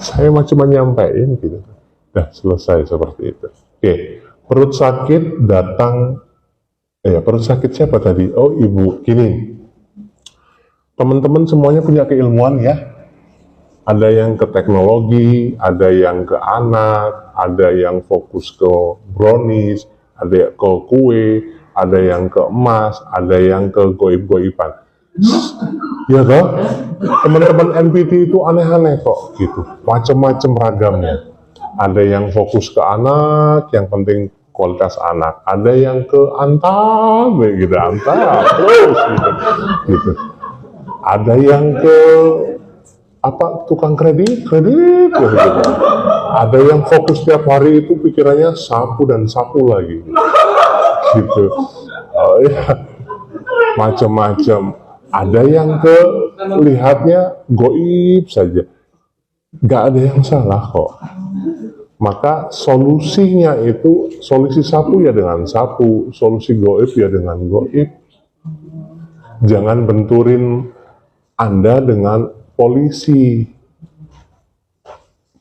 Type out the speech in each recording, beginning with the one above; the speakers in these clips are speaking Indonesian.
Saya mah cuma nyampein gitu. Dah selesai seperti itu. Oke, perut sakit datang, perut sakit siapa tadi? Oh ibu, gini. Teman-teman semuanya punya keilmuan ya. Ada yang ke teknologi, ada yang ke anak, ada yang fokus ke brownies, ada yang ke kue, ada yang ke emas, ada yang ke goib-goiban. Ya toh, teman-teman NPT itu aneh-aneh kok gitu, macam-macam ragamnya. Ada yang fokus ke anak, yang penting kualitas anak. Ada yang ke antam, gitu, antam terus gitu. Ada yang ke tukang kredit gitu. Ada yang fokus tiap hari itu pikirannya sapu dan sapu lagi gitu. Ya, macam-macam. Ada yang ke lihatnya goib saja. Gak ada yang salah kok. Maka solusinya itu, solusi sapu ya dengan sapu, solusi goib ya dengan goib. Jangan benturin Anda dengan polisi.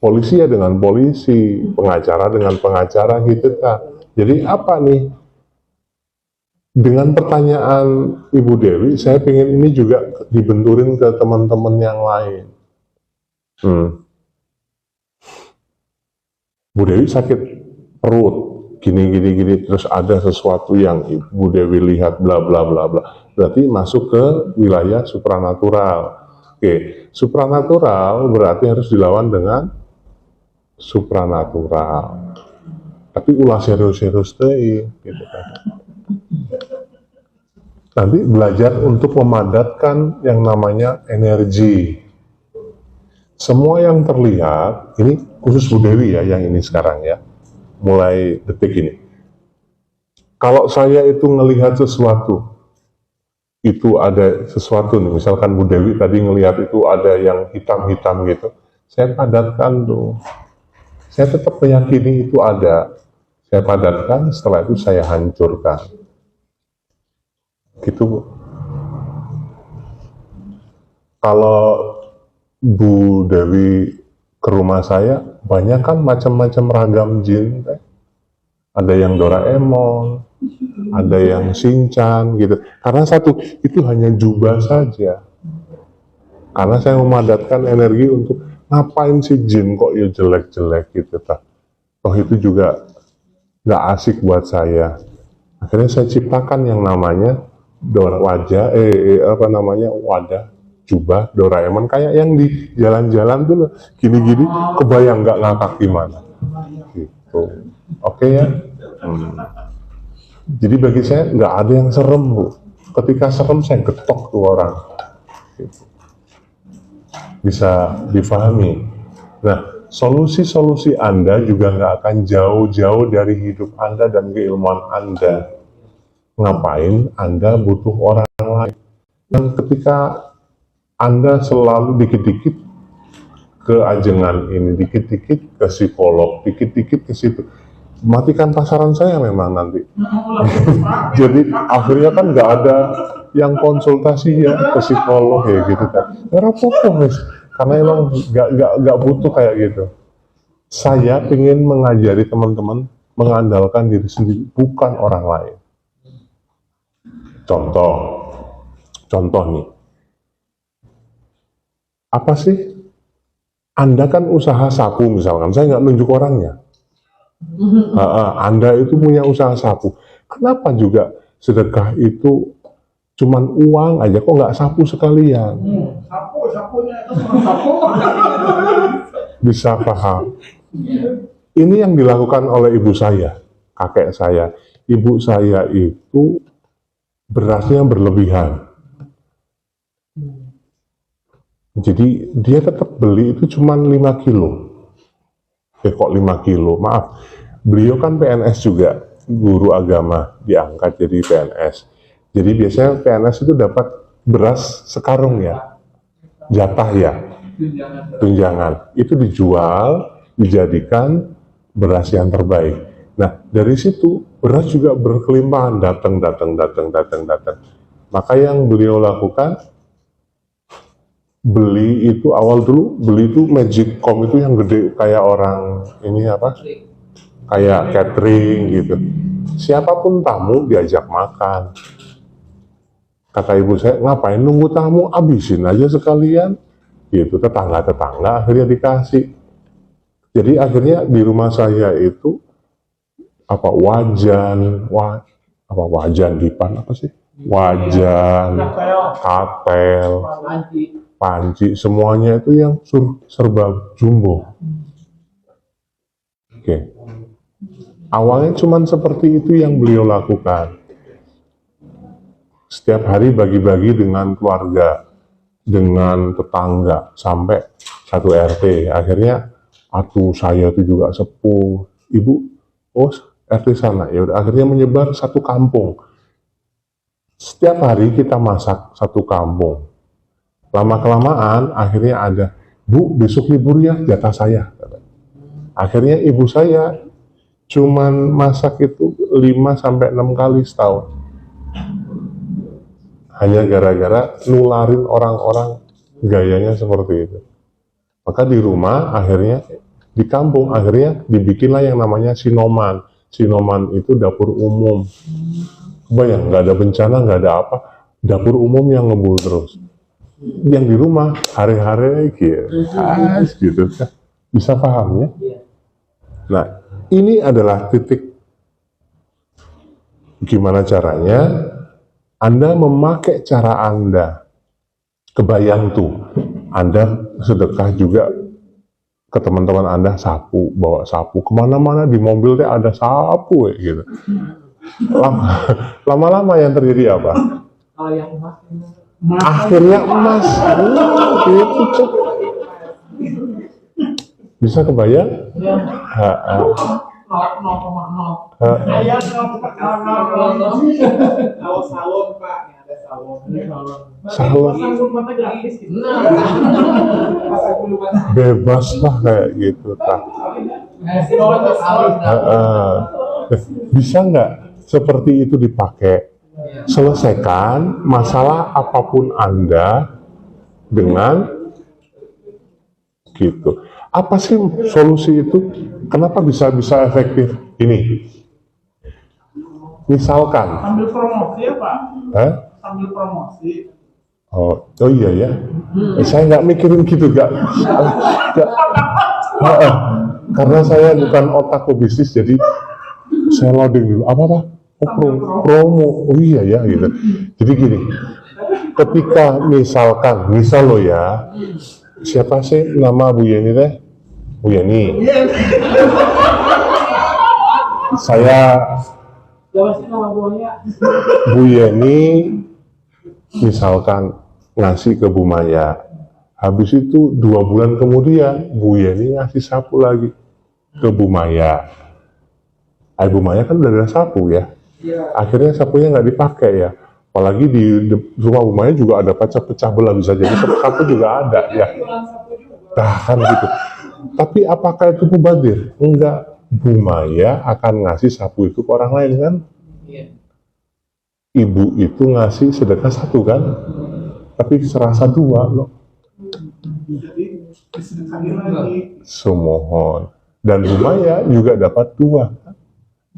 Polisi ya dengan polisi, pengacara dengan pengacara gitu kan. Jadi apa nih? Dengan pertanyaan Ibu Dewi, saya ingin ini juga dibenturin ke teman-teman yang lain. Bu Dewi sakit perut, gini, terus ada sesuatu yang Ibu Dewi lihat, bla bla bla bla. Berarti masuk ke wilayah supranatural. Oke, supranatural berarti harus dilawan dengan supranatural. Tapi ulah serius-serius deh, gitu kan. Nanti belajar untuk memadatkan yang namanya energi. Semua yang terlihat, ini khusus Bu Dewi ya, yang ini sekarang ya, mulai detik ini. Kalau saya itu ngelihat sesuatu, itu ada sesuatu nih, misalkan Bu Dewi tadi ngelihat itu ada yang hitam-hitam gitu, saya padatkan tuh. Saya tetap meyakini itu ada. Saya padatkan, setelah itu saya hancurkan. Gitu Bu. Kalau Bu Dewi ke rumah saya, banyak kan macam-macam ragam jin. Ada yang Doraemon, ada yang Shinchan gitu. Karena satu, itu hanya jubah saja. Karena saya memadatkan energi untuk ngapain sih jin kok ya jelek-jelek gitu. Toh itu juga nggak asik buat saya. Akhirnya saya ciptakan yang namanya wadah jubah Doraemon, kayak yang di jalan-jalan tuh loh, gini-gini, kebayang nggak ngakak gimana gitu. Oke ya. Jadi bagi saya nggak ada yang serem Bu. Ketika serem saya getok tuh orang gitu. Bisa difahami. Nah, solusi-solusi Anda juga nggak akan jauh-jauh dari hidup Anda dan keilmuan Anda. Ngapain Anda butuh orang lain? Dan ketika Anda selalu dikit-dikit ke ajengan ini, dikit-dikit ke psikolog, dikit-dikit ke situ, matikan pasaran saya memang nanti. Jadi akhirnya kan nggak ada yang konsultasi ya ke psikolog ya gitu kan. Karena emang nggak butuh kayak gitu. Saya ingin mengajari teman-teman mengandalkan diri sendiri, bukan orang lain. Contoh nih. Apa sih? Anda kan usaha sapu misalkan, saya nggak nunjuk orangnya. Anda itu punya usaha sapu. Kenapa juga sedekah itu cuman uang aja, kok nggak sapu sekalian? Sapunya itu sapu. Bisa paham. Ini yang dilakukan oleh ibu saya, kakek saya. Ibu saya itu berasnya berlebihan. Jadi dia tetap beli itu cuma 5 kilo. Kok 5 kilo? Maaf, beliau kan PNS juga, guru agama, diangkat jadi PNS. Jadi biasanya PNS itu dapat beras sekarung ya, jatah ya, tunjangan. Itu dijual, dijadikan beras yang terbaik. Nah, dari situ beras juga berkelimpahan, datang. Maka yang beliau lakukan, beli itu awal dulu beli itu Magicom itu yang gede kayak orang ini apa? Kayak catering gitu. Siapapun tamu diajak makan. Kata ibu saya, ngapain nunggu tamu, abisin aja sekalian. Gitu, tetangga-tetangga akhirnya dikasih. Jadi akhirnya di rumah saya itu apa wajan dipan apa sih? Wajan, katel, panci, semuanya itu yang serba jumbo. Oke. Awalnya cuman seperti itu yang beliau lakukan. Setiap hari bagi-bagi dengan keluarga, dengan tetangga, sampai satu RT. Akhirnya, saya itu juga sepuh. Ibu, oh RT sana. Ya udah, akhirnya menyebar satu kampung. Setiap hari kita masak satu kampung. Lama-kelamaan, akhirnya ada, Bu, besok libur ya, jatah saya. Akhirnya ibu saya cuman masak itu 5-6 kali setahun. Hanya gara-gara nularin orang-orang gayanya seperti itu. Maka di rumah akhirnya, di kampung akhirnya dibikinlah yang namanya sinoman. Sinoman itu dapur umum. Bayang, nggak ada bencana, nggak ada apa, dapur umum yang ngebul terus. Yang di rumah hari-hari gitu. Bisa paham ya? Nah, ini adalah titik gimana caranya Anda memakai cara Anda. Kebayang tuh, Anda sedekah juga ke teman-teman Anda bawa sapu. Kemana-mana di mobil teh ada sapu gitu. Lama-lama yang terjadi apa? Akhirnya emas. Gitu. Bisa kebayang? Salon bebas lah kayak gitu. Bisa nggak seperti itu dipakai? Selesaikan masalah apapun Anda dengan gitu. Apa sih solusi itu? Kenapa bisa efektif? Ini, misalkan. Sambil promosi ya Pak? Sambil promosi. Oh iya ya. Saya nggak mikirin gitu, nggak. Karena saya bukan otak bisnis, jadi saya loading dulu. Apa? Promo. Oh iya ya gitu. Jadi gini, ketika misal lo ya. Siapa sih nama Bu Yeni teh? Bu Yeni. Saya Bu Yeni misalkan ngasih ke Bu Maya. Habis itu 2 bulan kemudian Bu Yeni ngasih sapu lagi ke Bu Maya. Bu Maya kan udah ada sapu ya. Akhirnya sapunya nggak dipakai ya. Apalagi di rumah Bu Maya juga ada pecah belah, bisa jadi sapu juga ada ya. Nah kan gitu. Tapi apakah itu mubazir? Enggak. Bu Maya akan ngasih sapu itu ke orang lain kan? Ibu itu ngasih sedekah 1 kan? Tapi serasa 2 loh. Jadi disedekahin lagi. Semohon. Dan Bu Maya juga dapat 2 kan?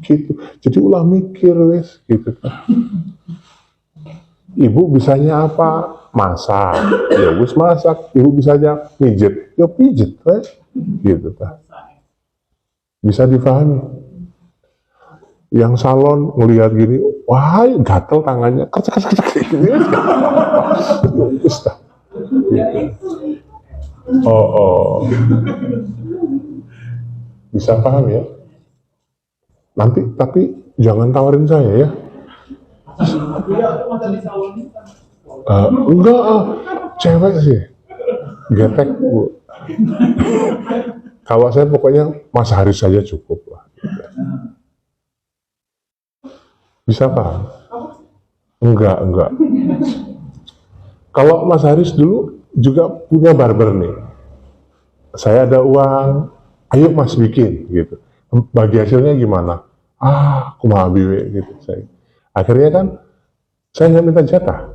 Gitu. Jadi ulah mikir wes gitu kan. Ibu bisanya apa? Masak. Ya wis masak. Ibu bisanya pijet. Ya pijet, gitu kan. Bisa difahami. Yang salon ngelihat gini, wah gatel tangannya, kercek gini. Oh. Bisa paham ya? Nanti tapi jangan tawarin saya ya. Enggak, cewek sih, getek Bu. Kalau saya pokoknya Mas Haris saja cukup lah. Bisa paham? Enggak. Kalau Mas Haris dulu juga punya barber nih. Saya ada uang, ayo Mas bikin gitu. Bagi hasilnya gimana? Kumaha biwe gitu saya. Akhirnya kan saya nggak minta jatah.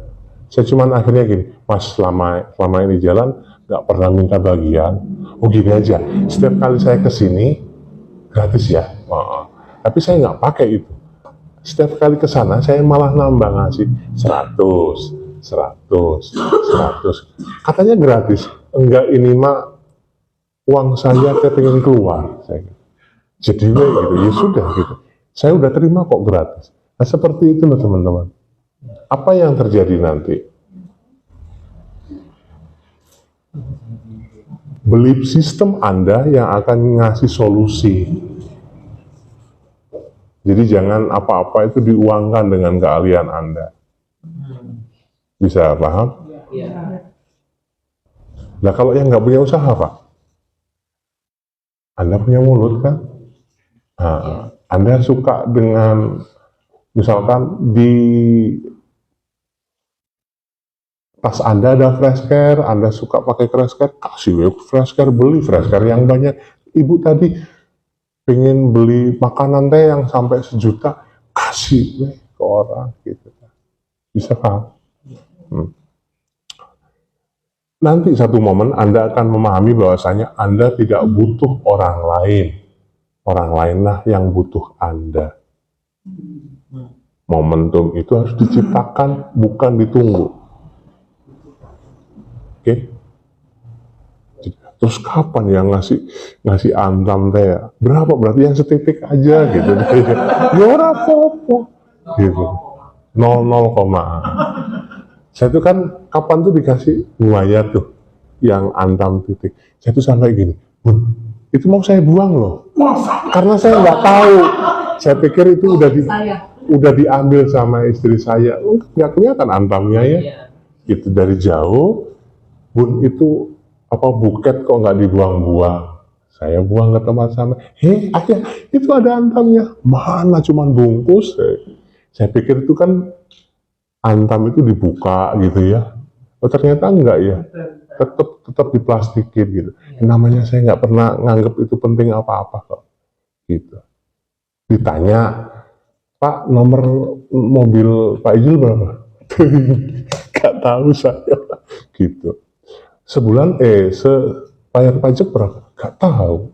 Saya cuman akhirnya gini, Mas, selama ini jalan nggak pernah minta bagian. Oh gini aja, setiap kali saya kesini gratis ya. Tapi saya nggak pakai itu. Setiap kali ke sana saya malah nambah ngasih 100. Katanya gratis. Enggak, ini mah uang saya pengen keluar. Jadi gitu, ya sudah gitu. Saya udah terima kok gratis. Nah seperti itu loh teman-teman. Apa yang terjadi nanti? Belief sistem Anda yang akan ngasih solusi. Jadi jangan apa-apa itu diuangkan dengan keahlian Anda. Bisa paham? Nah kalau yang nggak punya usaha Pak, Anda punya mulut kan? Nah, Anda suka dengan, misalkan di tas Anda ada flashcare, Anda suka pakai flashcare, kasih flashcare, beli flashcare yang banyak. Ibu tadi pengen beli makanan teh yang sampai 1 juta, kasih ke orang gitu. Bisa paham? Nanti satu momen Anda akan memahami bahwasanya Anda tidak butuh orang lain. Orang lainlah yang butuh Anda. Momentum itu harus diciptakan, bukan ditunggu. Oke? Terus kapan yang ngasih antam teh? Berapa? Berarti yang setitik aja gitu. Ya ora apa-apa. Gitu. 0, saya tuh kan kapan tuh dikasih buaya tuh yang antam titik. Saya tuh sampai gini, Bun, itu mau saya buang loh. Karena saya nggak tahu. Saya pikir itu udah diambil sama istri saya. Nggak kelihatan antamnya ya. Gitu dari jauh, Bun itu apa buket kok nggak dibuang-buang. Saya buang ke tempat sama. Ayah, itu ada antamnya. Mana cuman bungkus. Saya pikir itu kan antam itu dibuka gitu ya. Oh, ternyata enggak ya. Tetap diplastikin gitu. Namanya saya nggak pernah nganggap itu penting apa-apa kok. Gitu. Ditanya, Pak, nomor mobil Pak Ijul berapa? Gak tahu saya. Gitu. Sebulan, bayar pajak berapa? Gak tahu.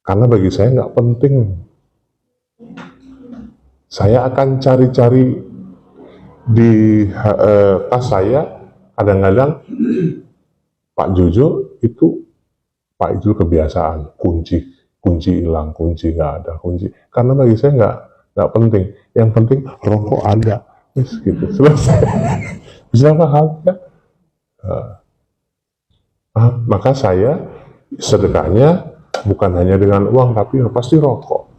Karena bagi saya nggak penting. Saya akan cari-cari di tas saya, kadang-kadang Pak Jojo itu, Pak Ijul kebiasaan, kunci hilang, kunci nggak ada, kunci. Karena bagi saya nggak penting. Yang penting rokok ada. Gitu. Selesai. Bisa paham ya? Maka saya sedekahnya bukan hanya dengan uang, tapi pasti rokok.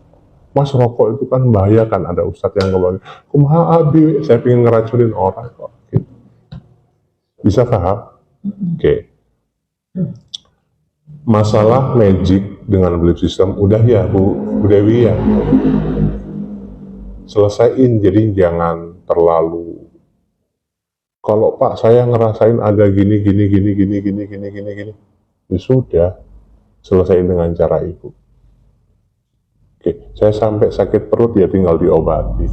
Mas, rokok itu kan bahaya kan, ada ustadz yang ngomong, kumaha abi, saya pengen ngeracunin orang kok. Gitu. Bisa paham? Oke. Masalah magic dengan belief system udah ya Bu Dewi ya. Selesaiin, jadi jangan terlalu. Kalau Pak saya ngerasain ada gini. Ya sudah, selesaiin dengan cara itu. Oke, saya sampai sakit perut ya tinggal diobati.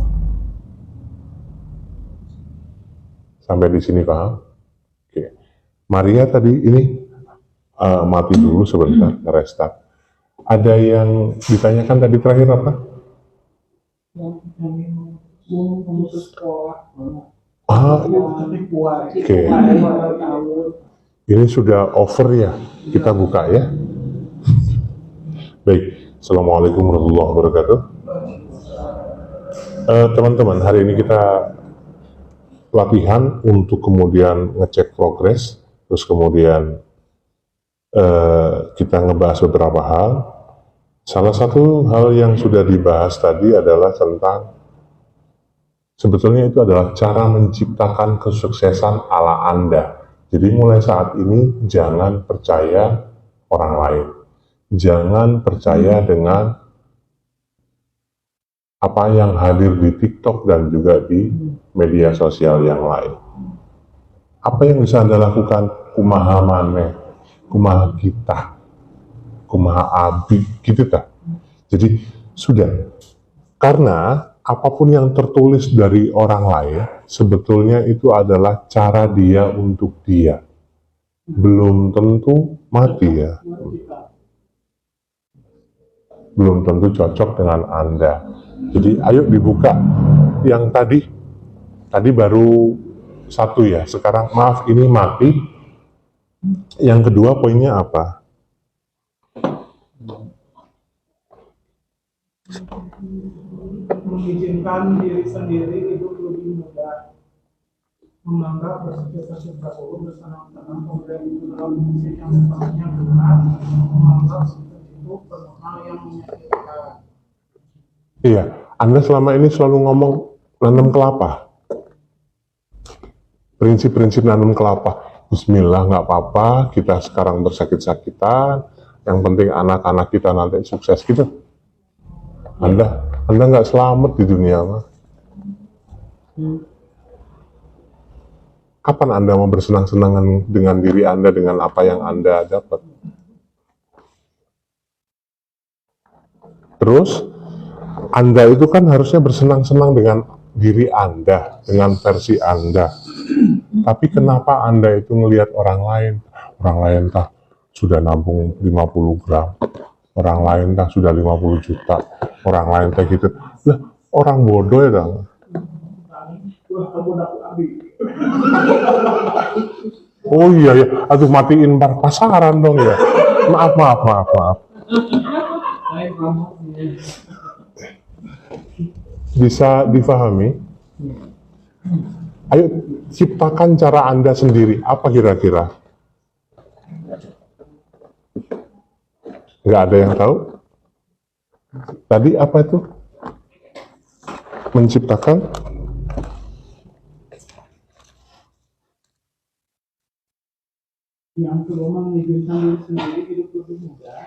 Sampai di sini paham? Oke. Maria tadi ini mati dulu sebentar, ngerestart. Ada yang ditanyakan tadi terakhir apa? Memutus sekolah. Oke. Ini sudah over ya, kita buka ya. Baik. Assalamualaikum warahmatullahi wabarakatuh. Teman-teman, hari ini kita latihan untuk kemudian ngecek progres, terus kemudian kita ngebahas beberapa hal. Salah satu hal yang sudah dibahas tadi adalah tentang, sebetulnya itu adalah cara menciptakan kesuksesan ala Anda. Jadi mulai saat ini jangan percaya orang lain. Jangan percaya dengan apa yang hadir di TikTok dan juga di media sosial yang lain. Apa yang bisa Anda lakukan? Kumaha maneh, kumaha kita, kumaha abi, gitu tak? Jadi sudah. Karena apapun yang tertulis dari orang lain, sebetulnya itu adalah cara dia untuk dia. Belum tentu mati ya. Belum tentu cocok dengan Anda. Jadi ayo dibuka yang tadi baru satu ya, sekarang maaf ini mati. Yang kedua poinnya apa? Mengizinkan diri sendiri hidup lebih mudah, menganggap bersikap dahulu bersenang-senang, kemudian itu dalam kondisi yang sepenuhnya benar, menganggap sikap itu penuh hal yang menyakitkan. Iya, Anda selama ini selalu ngomong nanam kelapa. Prinsip-prinsip nanam kelapa. Bismillah, nggak apa-apa, kita sekarang bersakit-sakitan, yang penting anak-anak kita nanti sukses gitu. Anda nggak selamat di dunia mah. Kapan Anda mau bersenang-senang dengan diri Anda, dengan apa yang Anda dapat? Terus, Anda itu kan harusnya bersenang-senang dengan diri Anda, dengan versi Anda. Tapi kenapa Anda itu ngelihat orang lain tah sudah nabung 50 gram, orang lain tah sudah 50 juta, orang lain tah gitu. Lah, orang bodoh ya dong. Oh iya ya, aduh matiin pasaran dong ya. Maaf. Bisa difahami? Ayo ciptakan cara Anda sendiri. Apa kira-kira? Nggak ada yang tahu? Tadi apa itu? Menciptakan? Yang kedua mengizinkan diri sendiri hidup lebih mudah.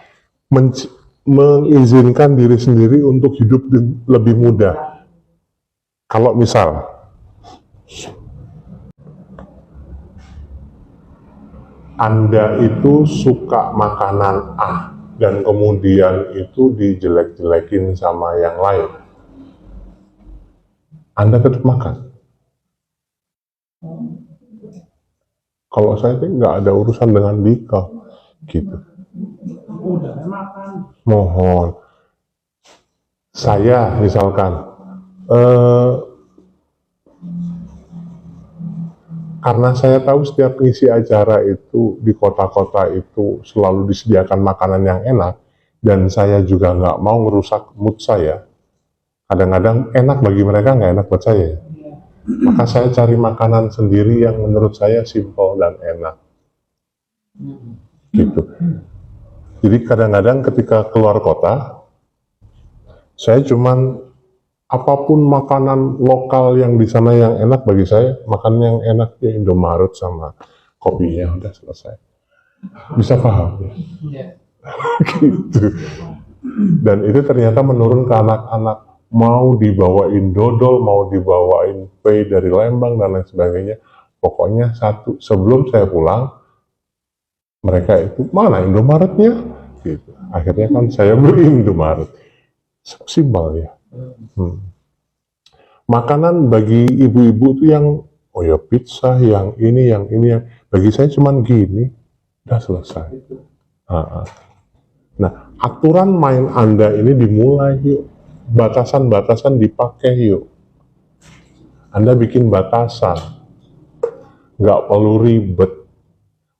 Mengizinkan diri sendiri untuk hidup lebih mudah. Kalau misal, Anda itu suka makanan A dan kemudian itu dijelek-jelekin sama yang lain, Anda tetap makan. Kalau saya sih nggak ada urusan dengan Dika, gitu. Udah makan. Mohon. Saya misalkan, karena saya tahu setiap ngisi acara itu di kota-kota itu selalu disediakan makanan yang enak, dan saya juga nggak mau ngerusak mood saya. Kadang-kadang enak bagi mereka, nggak enak buat saya. Maka saya cari makanan sendiri yang menurut saya simpel dan enak. Gitu. Jadi kadang-kadang ketika keluar kota, saya cuman apapun makanan lokal yang di sana yang enak bagi saya, makan yang enak ya Indomaret sama kopinya udah selesai. Bisa paham ya? Gitu. Dan itu ternyata menurun ke anak-anak, mau dibawain dodol, mau dibawain pay dari Lembang dan lain sebagainya. Pokoknya satu, sebelum saya pulang, mereka itu, mana Indomaretnya? Gitu. Akhirnya kan saya beli Indomaret. Simpel ya. Makanan bagi ibu-ibu itu yang, oh ya pizza, yang ini, yang bagi saya cuman gini, udah selesai. Nah, aturan main Anda ini dimulai yuk. Batasan-batasan dipakai yuk. Anda bikin batasan. Nggak perlu ribet.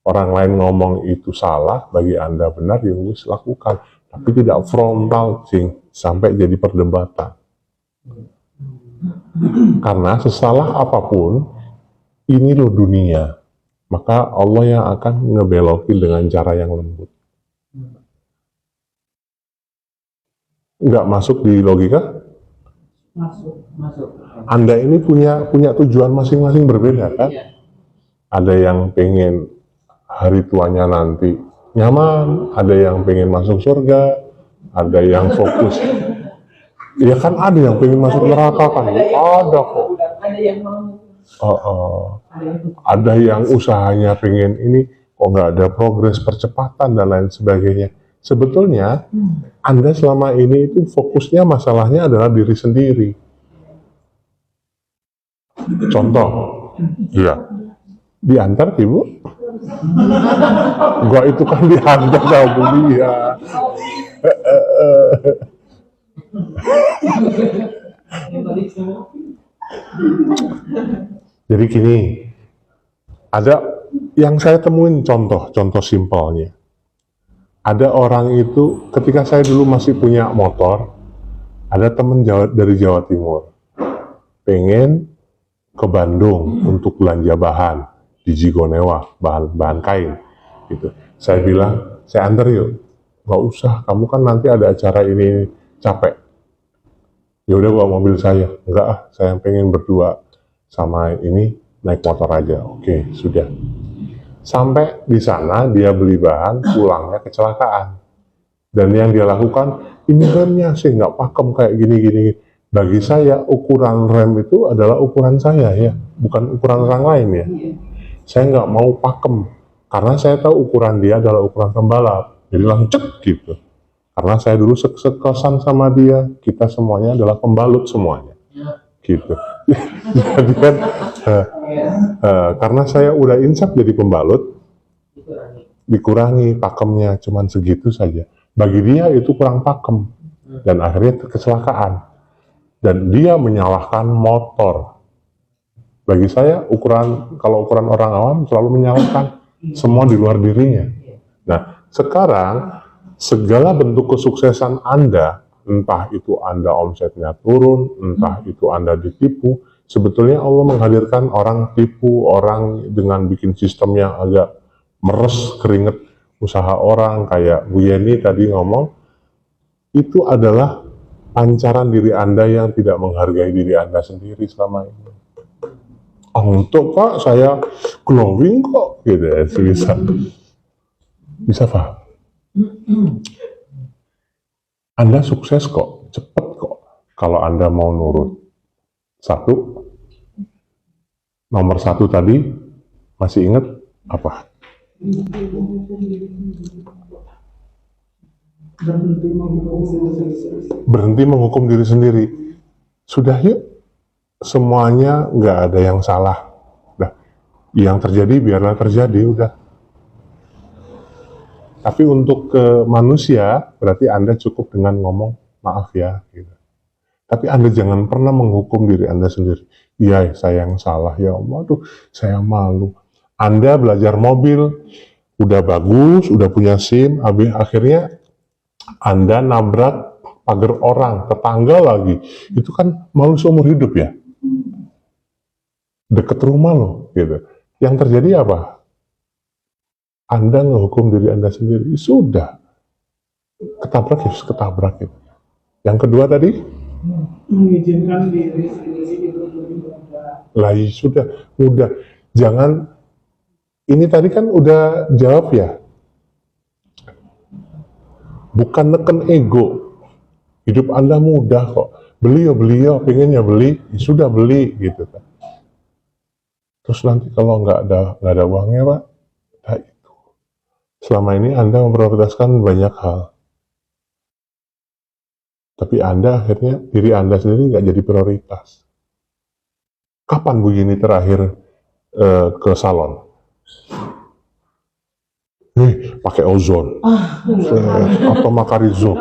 Orang lain ngomong itu salah, bagi Anda benar, ya wis lakukan. Tapi tidak frontal, sampai jadi perdebatan. Karena sesalah apapun, ini loh dunia. Maka Allah yang akan ngebelokin dengan cara yang lembut. Nggak masuk di logika? Masuk. Anda ini punya tujuan masing-masing berbeda kan? Iya. Ada yang pengen hari tuanya nanti nyaman, ada yang pengen masuk surga, ada yang fokus. Ya kan ada yang pengen masuk neraka kan? Ada kok. Ada yang mau. Ada yang usahanya pengen ini, kok nggak ada progres percepatan dan lain sebagainya. Sebetulnya Anda selama ini itu fokusnya masalahnya adalah diri sendiri. Contoh, iya, diantar ibu. Gua itu kan diantar sama dia. Jadi gini, ada yang saya temuin contoh simpelnya. Ada orang itu ketika saya dulu masih punya motor, ada temen dari Jawa Timur, pengen ke Bandung untuk belanja bahan di Jigonewa, bahan kain gitu. Saya bilang, saya antar yuk. Nggak usah, kamu kan nanti ada acara ini, capek. Ya udah bawa mobil saya. Enggak ah, saya pengen berdua sama ini, naik motor aja. Oke, sudah. Sampai di sana dia beli bahan, pulangnya kecelakaan. Dan yang dia lakukan, ini remnya sih nggak pakem kayak gini-gini. Bagi saya ukuran rem itu adalah ukuran saya ya, bukan ukuran orang lain ya. Saya nggak mau pakem, karena saya tahu ukuran dia adalah ukuran pembalap. Jadi langsung cek gitu. Karena saya dulu sekosan sama dia, kita semuanya adalah pembalut semuanya. Gitu. Jadi kan, karena saya udah insaf jadi pembalut, dikurangi pakemnya cuman segitu saja. Bagi dia itu kurang pakem, dan akhirnya kecelakaan. Dan dia menyalahkan motor. Bagi saya kalau ukuran orang awam selalu menyalahkan semua di luar dirinya. Nah, sekarang segala bentuk kesuksesan Anda, entah itu Anda omsetnya turun, entah itu Anda ditipu, sebetulnya Allah menghadirkan orang tipu, orang dengan bikin sistem yang agak meres keringet usaha orang, kayak Bu Yeni tadi ngomong, itu adalah pancaran diri Anda yang tidak menghargai diri Anda sendiri selama ini. Untuk Pak, saya glowing kok, gitu ya, bisa paham. Anda sukses kok, cepet kok, kalau Anda mau nurut. Nomor satu tadi, masih ingat apa? Berhenti menghukum diri sendiri. Sudah yuk, semuanya nggak ada yang salah. Nah, yang terjadi biarlah terjadi, udah. Tapi untuk ke manusia, berarti Anda cukup dengan ngomong, maaf ya. Gitu. Tapi Anda jangan pernah menghukum diri Anda sendiri. Iya, saya yang salah, ya Allah, aduh, saya malu. Anda belajar mobil, udah bagus, udah punya SIM, akhirnya Anda nabrak pagar orang, tetangga lagi. Itu kan malu seumur hidup ya. Deket rumah loh, gitu. Yang terjadi apa? Anda ngehukum diri Anda sendiri. Sudah. Ketabrak ya, ketabrak gitu. Yang kedua tadi? Mengizinkan diri sendiri itu lebih mudah. Lah sudah, mudah. Jangan, ini tadi kan udah jawab ya. Bukan neken ego. Hidup Anda mudah kok. Beli ya, pengen ya beli, ya sudah beli gitu kan. Terus nanti kalau nggak ada uangnya Pak, nah itu. Selama ini Anda memprioritaskan banyak hal. Tapi Anda akhirnya, diri Anda sendiri nggak jadi prioritas. Kapan begini terakhir ke salon? Pakai ozon, atau Makarizo.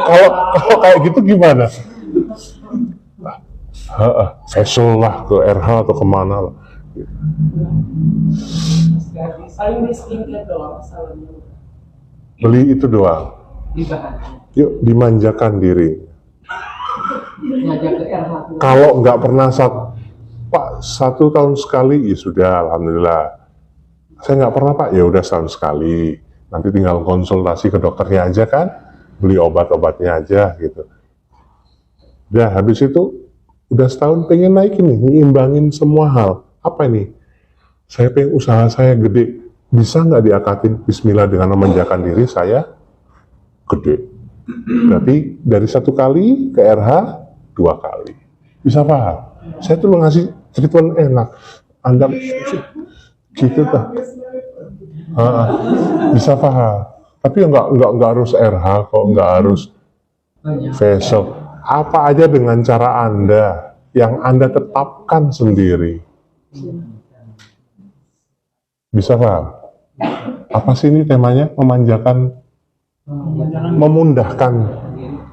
Kalau kayak gitu gimana? Facial lah ke RH atau kemana lah. Beli itu doang. Yuk dimanjakan diri. Kalau nggak pernah Pak, 1 tahun sekali, ya sudah, alhamdulillah. Saya nggak pernah Pak, ya udah setahun sekali. Nanti tinggal konsultasi ke dokternya aja kan, beli obat-obatnya aja gitu. Udah, habis itu udah setahun pengen naikin nih, nyimbangin semua hal. Apa ini? Saya pengen usaha saya gede. Bisa nggak diakatin Bismillah dengan memanjakan diri saya gede. Berarti dari 1 kali ke RH 2 kali. Bisa paham? Saya tuh ngasih treatment enak. Anda gitu tuh. Bisa paham. Tapi nggak harus RH kok, nggak harus facial. Apa aja dengan cara Anda yang Anda tetapkan sendiri. Bisa paham? Apa sih ini temanya? Memanjakan, memudahkan.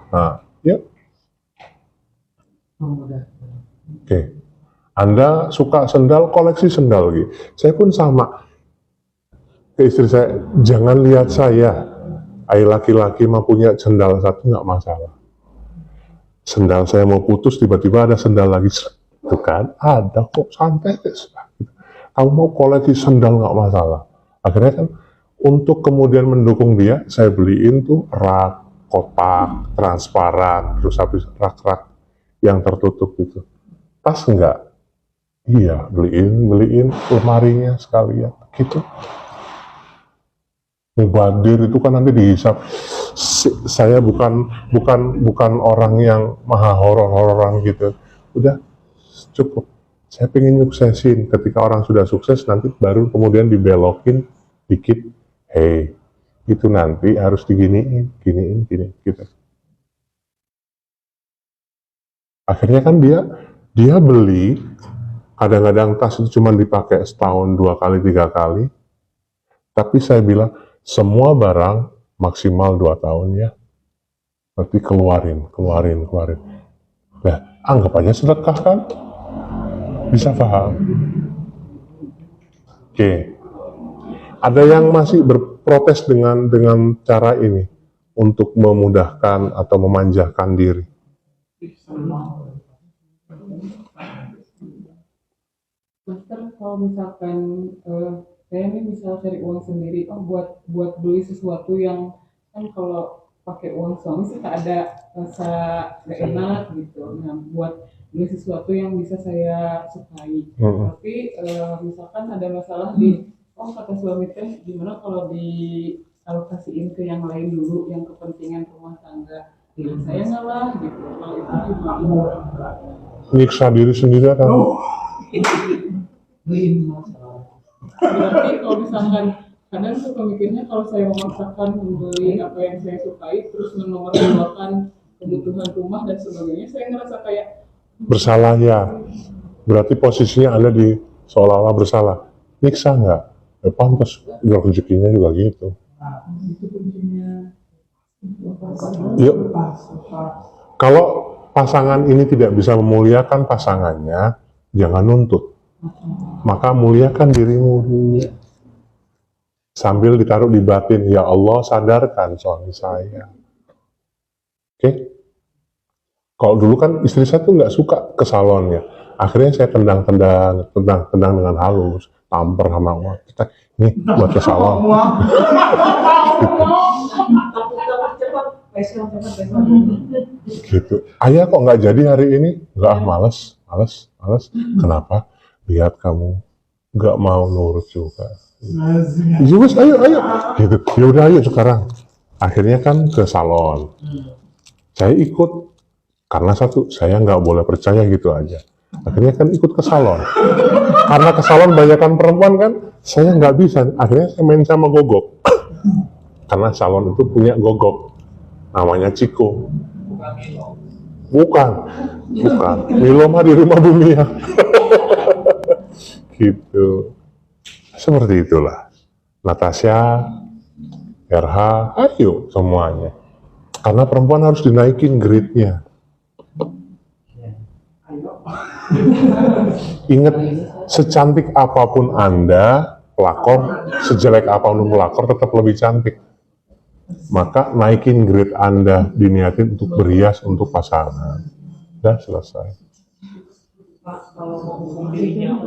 Nah, yuk. Oke. Anda suka sendal, koleksi sendal gitu. Saya pun sama. Ke istri saya, jangan lihat saya. Ayo laki-laki mau punya sendal satu nggak masalah. Sendal saya mau putus, tiba-tiba ada sendal lagi. Itu kan, ada kok, santai. Kamu mau koleksi sendal nggak masalah. Akhirnya kan, untuk kemudian mendukung dia, saya beliin tuh rak, kotak, transparan, terus habis rak-rak yang tertutup gitu. Tas enggak? Iya, beliin lemarinya sekalian, gitu. Mubadir itu kan nanti dihisap. Saya bukan orang yang maha horor-hororan gitu. Udah cukup. Saya pengen nyuksesin. Ketika orang sudah sukses, nanti baru kemudian dibelokin dikit. Hey, itu nanti harus gini, gitu. Akhirnya kan dia beli, kadang-kadang tas itu cuma dipakai setahun, 2 kali, 3 kali. Tapi saya bilang, semua barang maksimal 2 tahun ya. Berarti keluarin. Nah, anggap aja sedekah kan? Bisa paham? Oke. Ada yang masih berprotes dengan cara ini untuk memudahkan atau memanjakan diri. Master, kalau misalkan saya ini misal cari uang sendiri, buat beli sesuatu yang kan kalau pakai uang suami sih tak ada rasa gak enak gitu. Nah, buat beli sesuatu yang bisa saya sukai. Tapi misalkan ada masalah kata suami teh gimana kalau dialokasiin ke yang lain dulu, yang kepentingan rumah tangga. Saya ngalah gitu. Kalau itu gimana? Nyiksa diri sendiri kan? Berarti kalau misalkan kadang suka mikirnya kalau saya memaksakan membeli apa yang saya sukai terus menomorduakan kebutuhan rumah dan sebagainya, saya ngerasa kayak bersalah ya. Berarti posisinya Anda seolah-olah bersalah. Nyiksa nggak? Ya pantas, rezekinya juga gitu. itu kuncinya. Yuk. Kalau pasangan ini tidak bisa memuliakan pasangannya, jangan nuntut. Maka muliakan dirimu dulu. Sambil ditaruh di batin, ya Allah sadarkan suami saya. Oke? Kalau dulu kan istri saya tuh nggak suka ke salonnya. Akhirnya saya tendang dengan halus, tampar sama uang. Kita ini buat ke salon. Gitu. Ayah kok nggak jadi hari ini? Nggak, males. Kenapa? Lihat kamu nggak mau nurut juga. Ya wes, ayo. Gitu. Ya udah ayo sekarang. Akhirnya kan ke salon. Saya ikut. Karena satu, saya nggak boleh percaya gitu aja. Akhirnya kan ikut ke salon. Karena ke salon banyakan perempuan kan, saya nggak bisa. Akhirnya saya main sama gogok. Karena salon itu punya gogok. Namanya Ciko. Bukan. Milo mah di rumah bumi ya. Gitu. Seperti itulah. Natasha, RH, ayo semuanya. Karena perempuan harus dinaikin grade-nya. Ingat, secantik apapun Anda, pelakor, sejelek apapun pelakor tetap lebih cantik. Maka naikin grade Anda, diniatin untuk berhias untuk pasangan. Udah selesai. Pak, kalau mau hukum dirinya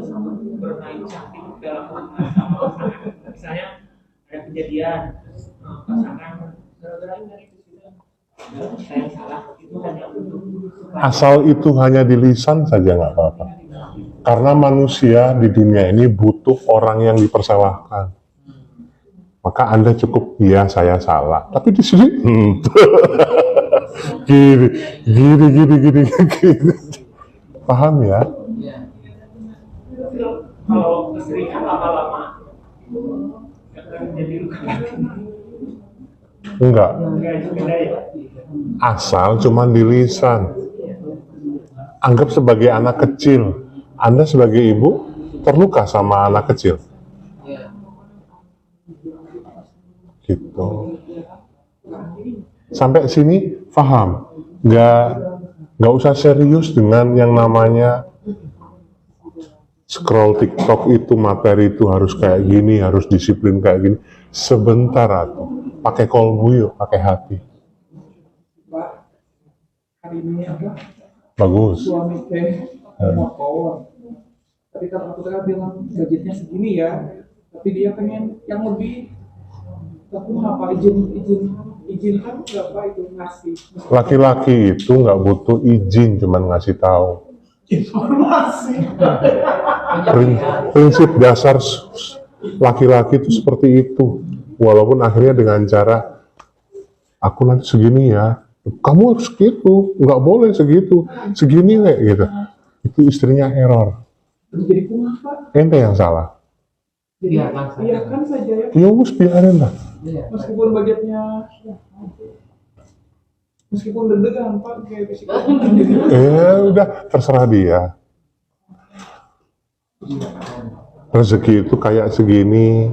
bermain cantik dalam hubungan, misalnya ada kejadian pasangan gara-gara dari saya salah, itu hanya untuk Asal itu hanya di lisan saja nggak apa-apa. Karena manusia di dunia ini butuh orang yang dipersalahkan. Maka Anda cukup, ya saya salah. Tapi di sini, gini. Paham ya? kalau keseringan lama-lama akan jadi luka. Enggak. Enggak, itu beda ya. asal cuman di lisan. Anggap sebagai anak kecil, Anda sebagai ibu terluka sama anak kecil. Gitu. Sampai sini paham? Nggak usah serius dengan yang namanya scroll TikTok itu, materi itu harus kayak gini, harus disiplin kayak gini. Sebentar atau pakai kolbu yuk, pakai hati. Pak, hari ini apa? Bagus. Suami teh motor. Tapi kan aku teh bilang budgetnya segini ya. Tapi dia pengen yang lebih. Tapi apa izin kan berapa itu ngasih? Laki-laki itu nggak butuh izin, cuman ngasih tahu. Informasi. Prinsip dasar laki-laki itu seperti itu. Walaupun akhirnya dengan cara aku nanti segini ya, kamu harus segitu, nggak boleh segitu, segini nek gitu. Itu istrinya error. Jadi kumah Pak. Ente yang salah. Biarkan saja ya. Ya wis biarin lah. Meskipun budgetnya meskipun deg-degan Pak kayak fisika. Udah terserah dia. Rezeki itu kayak segini.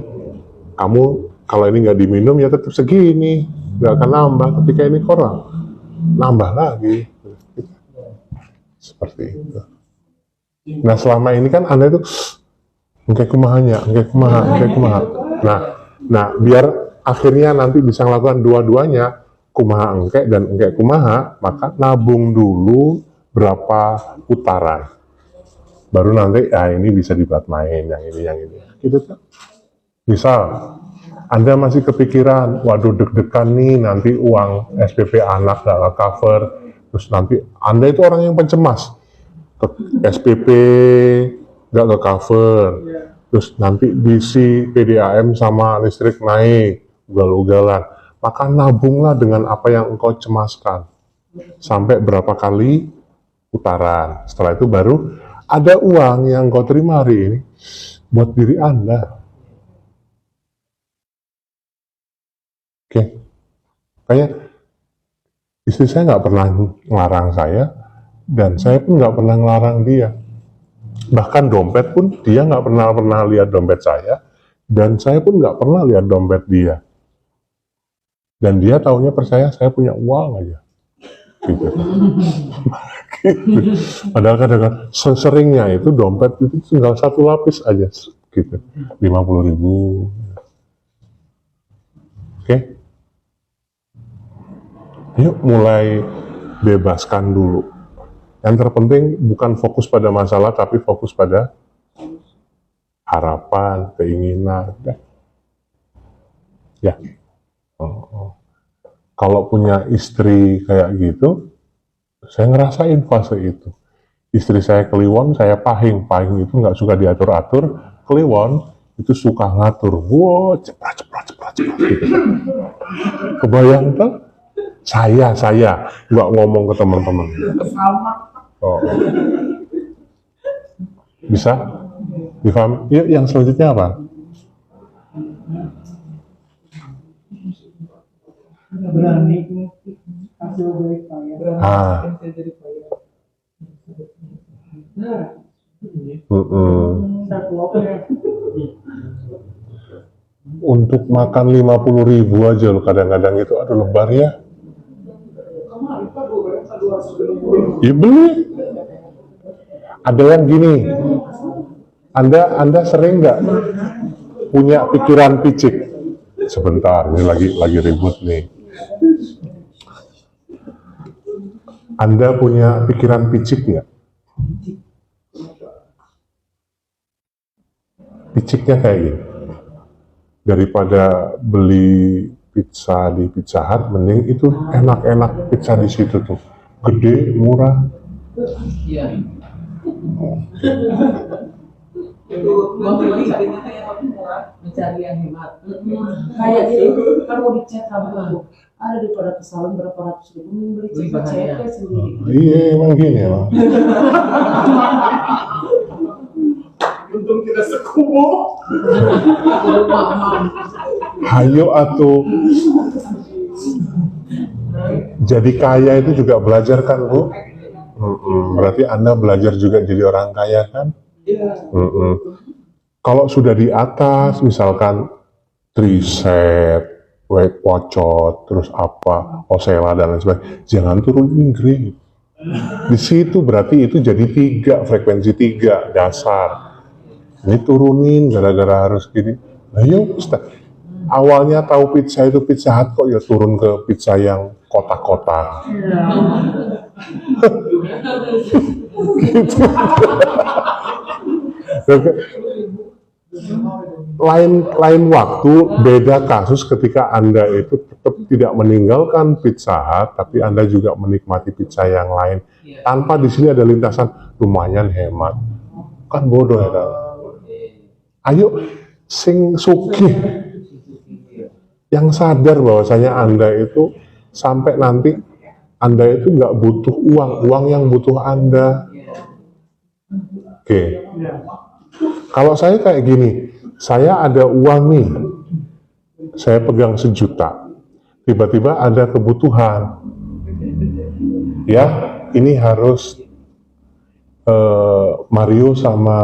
Kamu kalau ini nggak diminum ya tetap segini, nggak akan nambah. Ketika ini kurang, nambah lagi. Seperti itu. Nah selama ini kan Anda itu engke kumaha. Nah biar akhirnya nanti bisa melakukan dua-duanya, kumaha engke dan engke kumaha, maka nabung dulu berapa putaran. Baru nanti ini bisa dibuat main yang ini. Gitu kan. Misal Anda masih kepikiran, waduh deg-degan nih nanti uang SPP anak gak cover, terus nanti Anda itu orang yang pencemas, SPP gak cover, terus nanti bisi PDAM sama listrik naik, ugal-ugalan, maka nabunglah dengan apa yang engkau cemaskan, sampai berapa kali putaran. Setelah itu baru ada uang yang engkau terima hari ini buat diri Anda. Oke, kayak istri saya nggak pernah ngelarang saya, dan saya pun nggak pernah ngelarang dia. Bahkan dompet pun dia nggak pernah lihat dompet saya, dan saya pun nggak pernah lihat dompet dia. Dan dia taunya percaya saya punya uang aja. Gitu. Padahal kadang-kadang seringnya itu dompet itu tinggal satu lapis aja, gitu, 50.000. Oke. Yuk mulai bebaskan dulu. Yang terpenting bukan fokus pada masalah, tapi fokus pada harapan, keinginan. Ya. Kalau punya istri kayak gitu, saya ngerasain fase itu. Istri saya kliwon, saya pahing. Pahing itu nggak suka diatur-atur. Kliwon itu suka ngatur. Wow, ceprat gitu. Kebayang tuh? Saya nggak ngomong ke teman-teman. Oh. Bisa? Difahami? Yuk, yang selanjutnya apa? Berani hasil dari payah. Berani dari payah. Nah, Untuk makan 50.000 aja loh kadang-kadang itu, aduh lebar ya. Ya beli. Ada yang gini, Anda sering nggak punya pikiran picik? Sebentar, ini lagi ribut nih. Anda punya pikiran picik nggak? Piciknya kayak gini. Daripada beli pizza di Pizza Hut, mending itu enak-enak pizza di situ tuh, gede, murah. Iya. Mencari yang hemat. Kayak gitu kan mau dicek kamu ada di pada kesalahan berapa ratus ribu beli cek sendiri. Iya emang gini emang. untung tidak sekubo. Hayo atuh. Jadi kaya itu juga belajar kan, Bu? Berarti Anda belajar juga jadi orang kaya kan? Kalau sudah di atas, misalkan triset, Weight Watchers, terus apa, Osella dan lain sebagainya, jangan turunin grade. Di situ berarti itu jadi 3, frekuensi 3 dasar. Ini turunin gara-gara harus gini. Nah ya Ustaz, awalnya tahu pizza itu Pizza Hut kok ya turun ke pizza yang kotak-kotak. Lain waktu, beda kasus ketika Anda itu tetap tidak meninggalkan Pizza Hut, tapi Anda juga menikmati pizza yang lain. Tanpa di sini ada lintasan, lumayan hemat. Kan bodoh ya, kan? Ayo, sing sugih, yang sadar bahwasanya Anda itu sampai nanti Anda itu nggak butuh uang yang butuh Anda. Oke. Kalau saya kayak gini, saya ada uang nih, saya pegang 1 juta, tiba-tiba ada kebutuhan, ya ini harus Mario sama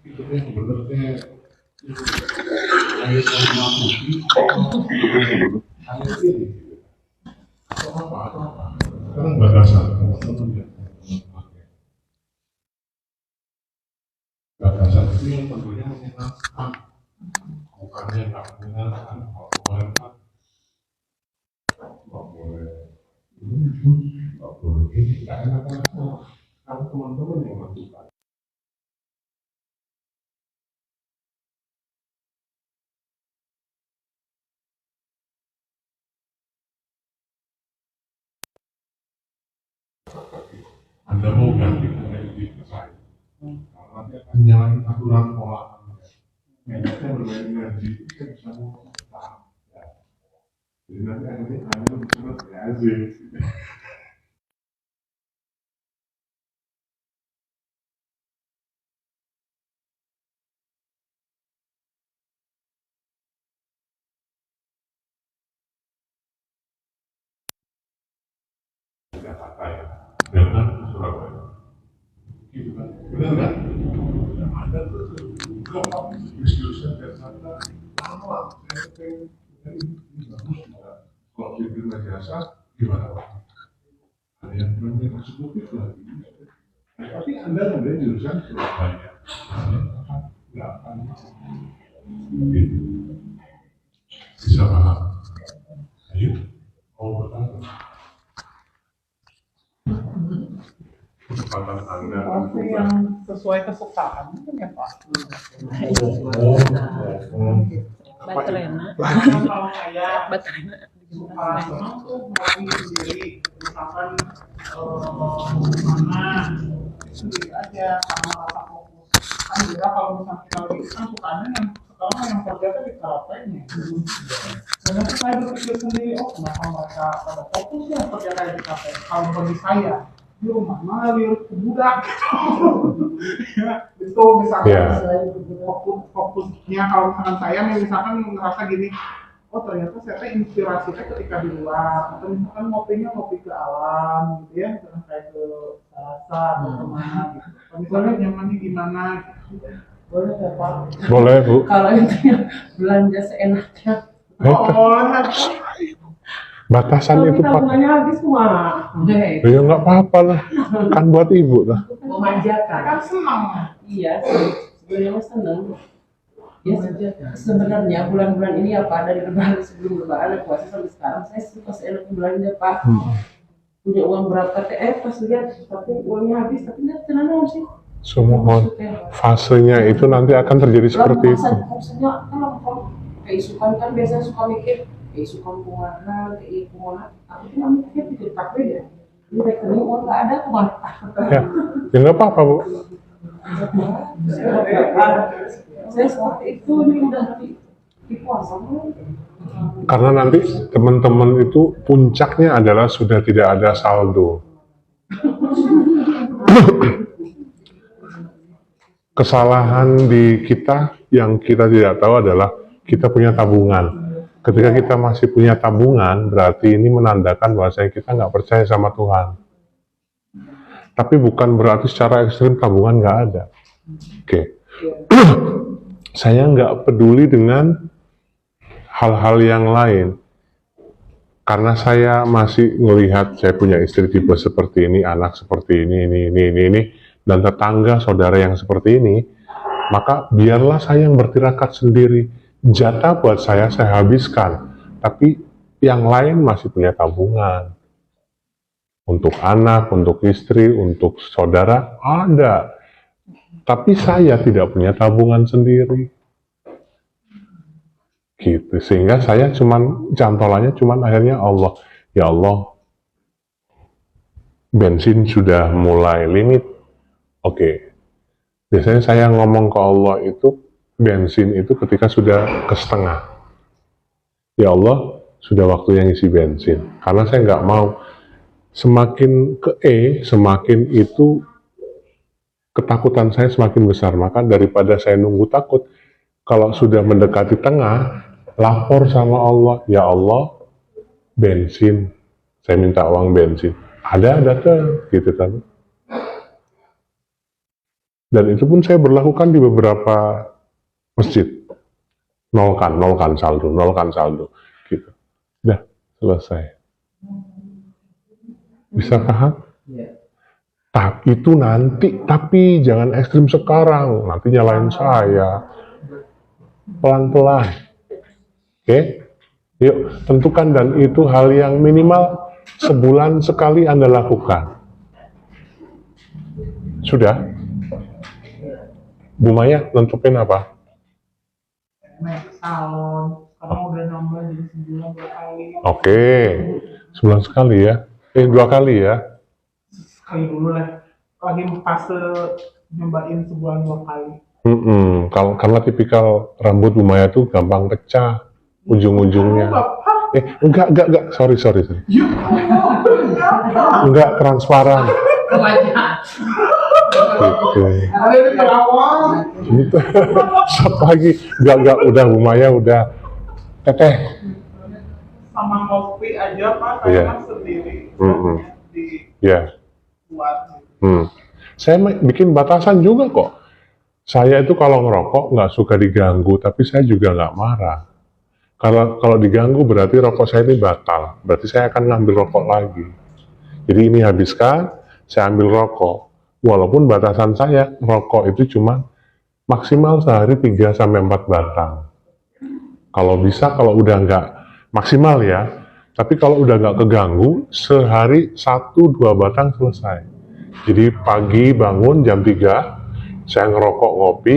Itu yang bener teh. Ayat yang mati. Ayat ini. Sekarang batasan. Batasan itu yang tentunya menyenangkan, bukannya nggak menyenangkan. Nggak boleh ini, nggak boleh ini, nggak enak-enak. Karena teman-teman yang melakukan. Anda mau ganti energi ke saya, karena nanti akan nyalain aturan pola Anda. Enaknya bermain energi itu saya bisa ngomong. Ya. Jadi nanti akhirnya Anda bisa kreatif. Jakarta ya, dengan Surabaya. Gitu kan, benar kan? Ada kalau diskusi Jakarta, lama, ini bagus juga. Kalau kita biasa, gimana Pak? Ada yang benar eksekutif lagi. Tapi Anda ada jurusan Surabaya, nggak akan gitu. Bisa paham? Ayo, mau bertanya. Kesempatan Anda Pasti yang sesuai kesukaan kan ya Pak. Baterena. Kalau saya Baterena. suka senang tuh ngopi sendiri, misalkan mana sendiri aja sama rasa fokus. Kan beda kalau misalnya kita lagi kan sukanya yang sekarang yang kerja tuh di kafenya. Dan nanti saya berpikir sendiri, oh kenapa mereka pada fokus ya kerja kayak di kafe. Kalau bagi saya di rumah ngalir ke budak. Ya, itu misalkan fokusnya kalau misalkan saya nih misalkan ngerasa gini, oh ternyata saya inspirasinya ketika di luar atau misalkan ngopinya ngopi ke alam gitu ya, misalkan kayak ke Salasa atau kemana gitu. Kalau misalnya nyamannya gimana gitu. Boleh ya Pak? boleh Bu. Kalau itu belanja seenaknya. Batasan itu Pak. Tabungannya habis kemana? Ya nggak apa-apa lah, kan buat ibu lah. Memanjakan. Kan senang. Iya, sebenarnya mah seneng. Ya sebenarnya bulan-bulan ini ya Pak, dari lebaran sebelum lebaran puasa sampai sekarang saya suka seenaknya belanja Pak. Punya uang berapa pas lihat tapi uangnya habis tapi nggak tenang sih. Semua fasenya itu nanti akan terjadi seperti itu. Maksudnya kan keisukan kan biasanya suka mikir keisukan kumaha, kumaha. Aku tuh nggak mikir pikir pakai ya. Ini rekening uang nggak ada kumaha. Ya nggak apa-apa Bu. Saya seperti itu ini udah di puasa. Karena nanti teman-teman itu puncaknya adalah sudah tidak ada saldo. Kesalahan di kita yang kita tidak tahu adalah kita punya tabungan. Ketika kita masih punya tabungan, berarti ini menandakan bahwa kita nggak percaya sama Tuhan. Tapi bukan berarti secara ekstrim tabungan nggak ada. Oke. Saya nggak peduli dengan hal-hal yang lain. Karena saya masih melihat saya punya istri tipe seperti ini, anak seperti ini, dan tetangga saudara yang seperti ini, maka biarlah saya yang bertirakat sendiri. Jatah buat saya habiskan, tapi yang lain masih punya tabungan. Untuk anak, untuk istri, untuk saudara, ada. Tapi saya tidak punya tabungan sendiri. Gitu, sehingga saya cantolannya akhirnya Allah. Ya Allah, bensin sudah mulai limit. Oke. Biasanya saya ngomong ke Allah itu, bensin itu ketika sudah ke setengah. Ya Allah, sudah waktunya ngisi bensin. Karena saya nggak mau semakin semakin itu ketakutan saya semakin besar. Maka daripada saya nunggu takut, kalau sudah mendekati tengah, lapor sama Allah. Ya Allah, bensin. Saya minta uang bensin. Ada tuh, gitu kan. Dan itu pun saya berlakukan di beberapa masjid. Nolkan saldo. Gitu. Udah, selesai. Bisa paham? Iya. Itu nanti, tapi jangan ekstrim sekarang. Nanti nyalain saya. Pelan-pelan. Oke? Yuk, tentukan, dan itu hal yang minimal sebulan sekali Anda lakukan. Sudah? Bu Maya, nentuin apa? naik ke salon, sekarang udah nambah jadi sebulan 2 kali. Oke, sebulan sekali ya? 2 kali ya? Sekali dulu lah, lagi fase nyobain sebulan 2 kali. Karena tipikal rambut Bu Maya tuh gampang pecah ujung-ujungnya. Enggak, sorry. Ya Allah, kenapa? Enggak transparan. Gitu. Ada yang terawang. Gitu. Satu lagi, enggak, udah Bu Maya udah. Teteh. Sama kopi aja Pak, saya Iya. kan sendiri. Di Ya. buat. Saya bikin batasan juga kok. Saya itu kalau ngerokok nggak suka diganggu, tapi saya juga nggak marah. Kalau diganggu berarti rokok saya ini batal. Berarti saya akan ngambil rokok lagi. Jadi ini habiskan, saya ambil rokok. Walaupun batasan saya, rokok itu cuma maksimal sehari 3-4 batang. Kalau bisa, kalau udah nggak maksimal ya. Tapi kalau udah nggak keganggu, sehari 1-2 batang selesai. Jadi pagi bangun jam 3, saya ngerokok ngopi.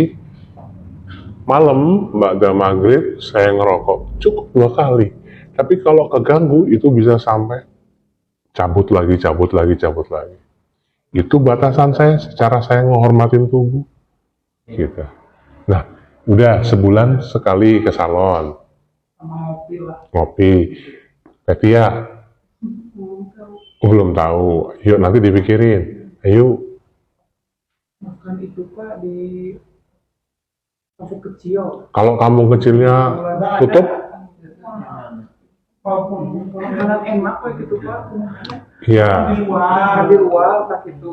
Malam, ba'da maghrib, saya ngerokok. Cukup 2 kali. Tapi kalau keganggu, itu bisa sampai cabut lagi. Itu batasan saya, secara saya menghormatin tubuh. Gitu. Nah, udah sebulan sekali ke salon. Sama kopi lah. Ngopi. Petia, belum tahu. Yuk nanti dipikirin. Ayo. Makan itu Pak di kampung kecil. Kalau kampung kecilnya tutup, Walaupun makanan enak Pak gitu Pak. ya. Di luar tak itu.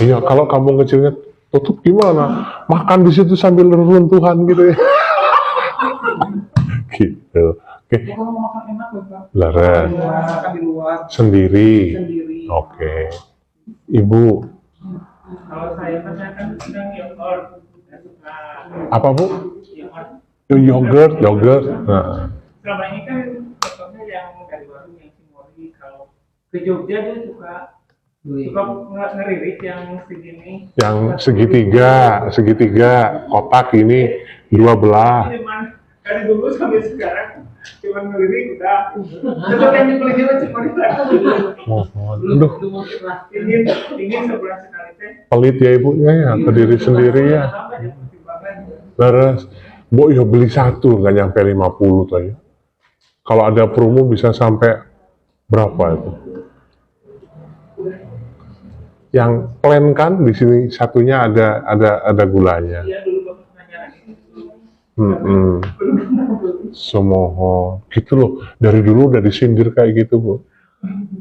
Iya, kalau kampung kecilnya tutup gimana? Makan di situ sambil reruntuhan gitu ya. Gitu. Oke, Kalau mau makan enak ya Pak. laras. Makan di luar Sendiri. sendiri. Oke. Ibu, Kalau saya kan sedang yogurt, saya suka apa Bu? yogurt. Yogurt. Nah. Selama ini kan contohnya yang dari warung yang Cimori, kalau ke Jogja dia suka ngeririt yang segini. Yang segitiga, kotak ini 2 belah. Cuman dari dulu sampai sekarang cuman ngelirik udah. Tetap yang dibelinya Cimori lagi. Mohon. Aduh, Ingin sebulan sekali teh. pelit ya ibunya ya, ke diri sendiri ya. Tambah ya pertimbangan. Laras, Bu ya beli 1, nggak nyampe 50 tuh ya. Kalau ada promo bisa sampai berapa itu? Yang plan kan di sini satunya ada gulanya. Iya dulu bapak nanya lagi. Semoho, gitu loh. Dari dulu udah disindir kayak gitu Bu.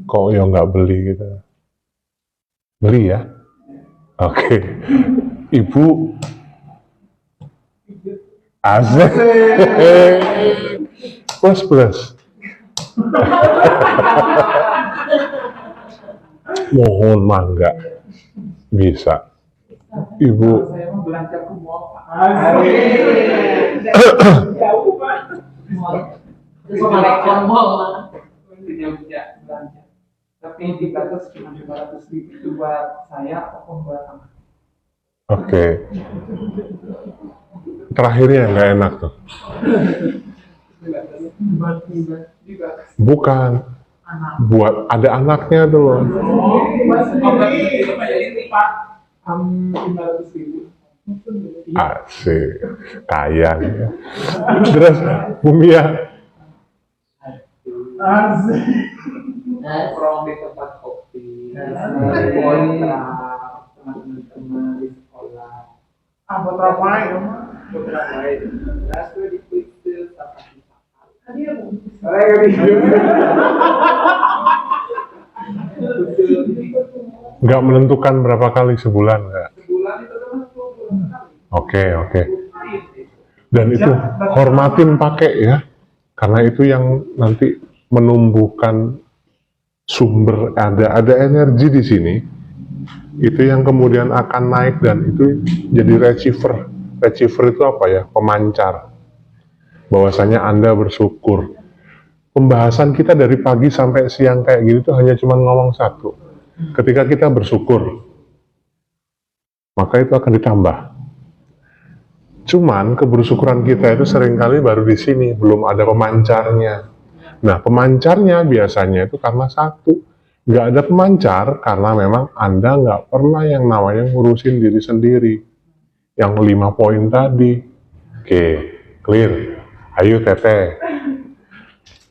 Kok ya nggak beli gitu? Beli ya? Oke. Ibu asik. Plus. Mohon mangga. Bisa. Ibu, Saya mau belanja ke mall Pak. Jauh Pak. Terus kalau mall Di Jogja belanja. Tapi di batas cuma 500.000 itu buat saya atau buat anak. oke. Terakhirnya nggak enak tuh. Juga Bukan. anak. Buat ada anaknya tuh loh. Ini Pak 500.000. Asik. Kaya ya. Terus Bu Mia, Asik. nongkrong di tempat kopi, Asik. kontrak sama teman-teman di sekolah. Buat ramai, buat ramai. Lalu di kuis apa sih? nggak menentukan berapa kali sebulan nggak? Sebulan itu Oke. Dan itu hormatin pakai ya, karena itu yang nanti menumbuhkan sumber, ada energi di sini, itu yang kemudian akan naik dan itu jadi receiver. Receiver itu apa ya? Pemancar. Bahwasanya Anda bersyukur. Pembahasan kita dari pagi sampai siang kayak gini tuh hanya cuma ngomong satu. Ketika kita bersyukur, maka itu akan ditambah. Cuman kebersyukuran kita itu seringkali baru di sini, belum ada pemancarnya. Nah, pemancarnya biasanya itu karena satu. Nggak ada pemancar karena memang Anda nggak pernah yang namanya ngurusin diri sendiri. Yang 5 poin tadi. Oke, clear. Ayo Teteh.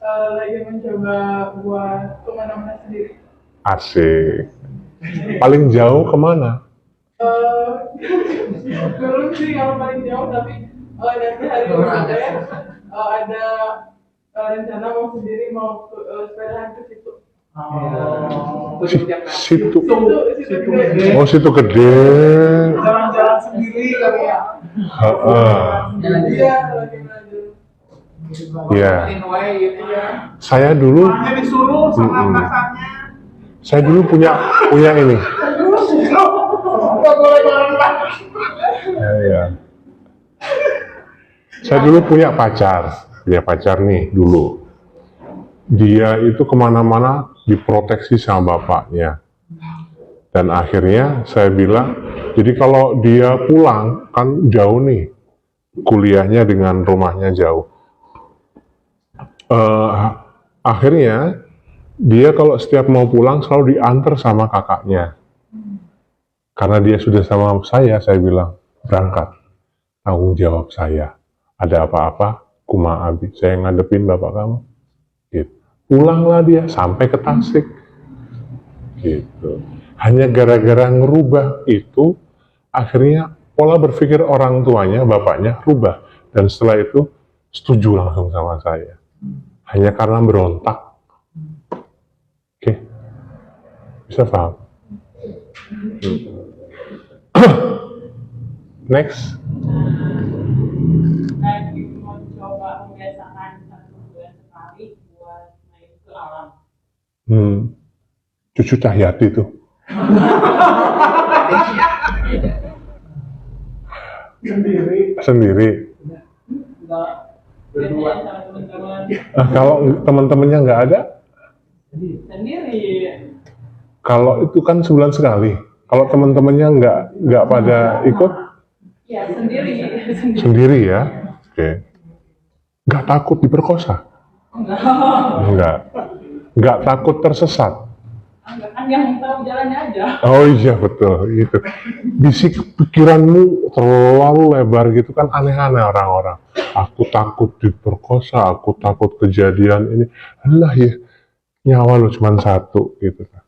Lagi mencoba buat kemana-mana sendiri. Asik. Paling jauh kemana? Belum sih kalau paling jauh, tapi nanti hari ini ada rencana mau sendiri mau sepedahan ke situ. Situ. Situ gede. Oh, situ gede. Jalan-jalan sendiri kali ya. Iya, lagi belajar. Iya. Iya. Saya dulu Hanya disuruh sama atasannya. Saya dulu punya ini. Nggak boleh bareng. Iya. Saya dulu punya pacar nih dulu. Dia itu kemana-mana diproteksi sama bapaknya. Dan akhirnya saya bilang, jadi kalau dia pulang kan jauh nih, kuliahnya dengan rumahnya jauh. Akhirnya dia kalau setiap mau pulang selalu diantar sama kakaknya. Karena dia sudah sama saya bilang, berangkat, tanggung jawab saya. Ada apa-apa, kumaha abi, saya ngadepin bapak kamu. Gitu. Pulanglah dia sampai ke Tasik. Gitu. Hanya gara-gara ngerubah itu, akhirnya pola berpikir orang tuanya, bapaknya, rubah. Dan setelah itu, setuju langsung sama saya. Hanya karena berontak. Oke. Bisa paham? Next. Lagi mau coba membiasakan 1 bulan sekali buat main ke alam. Cucu Cahyati tuh. Sendiri. Enggak berdua sama teman-teman. Kalau teman-temannya nggak ada, Sendiri. kalau itu kan sebulan sekali. Kalau teman-temannya nggak pada ikut, Ya sendiri. sendiri ya. Oke. Nggak takut diperkosa? Enggak. Nggak takut tersesat? Enggak kan yang tahu jalannya aja. Oh iya betul, gitu. Bisik pikiranmu terlalu lebar gitu kan, aneh-aneh orang-orang. Aku takut diperkosa, aku takut kejadian ini. Alah ya, nyawa lu cuma satu gitu kan.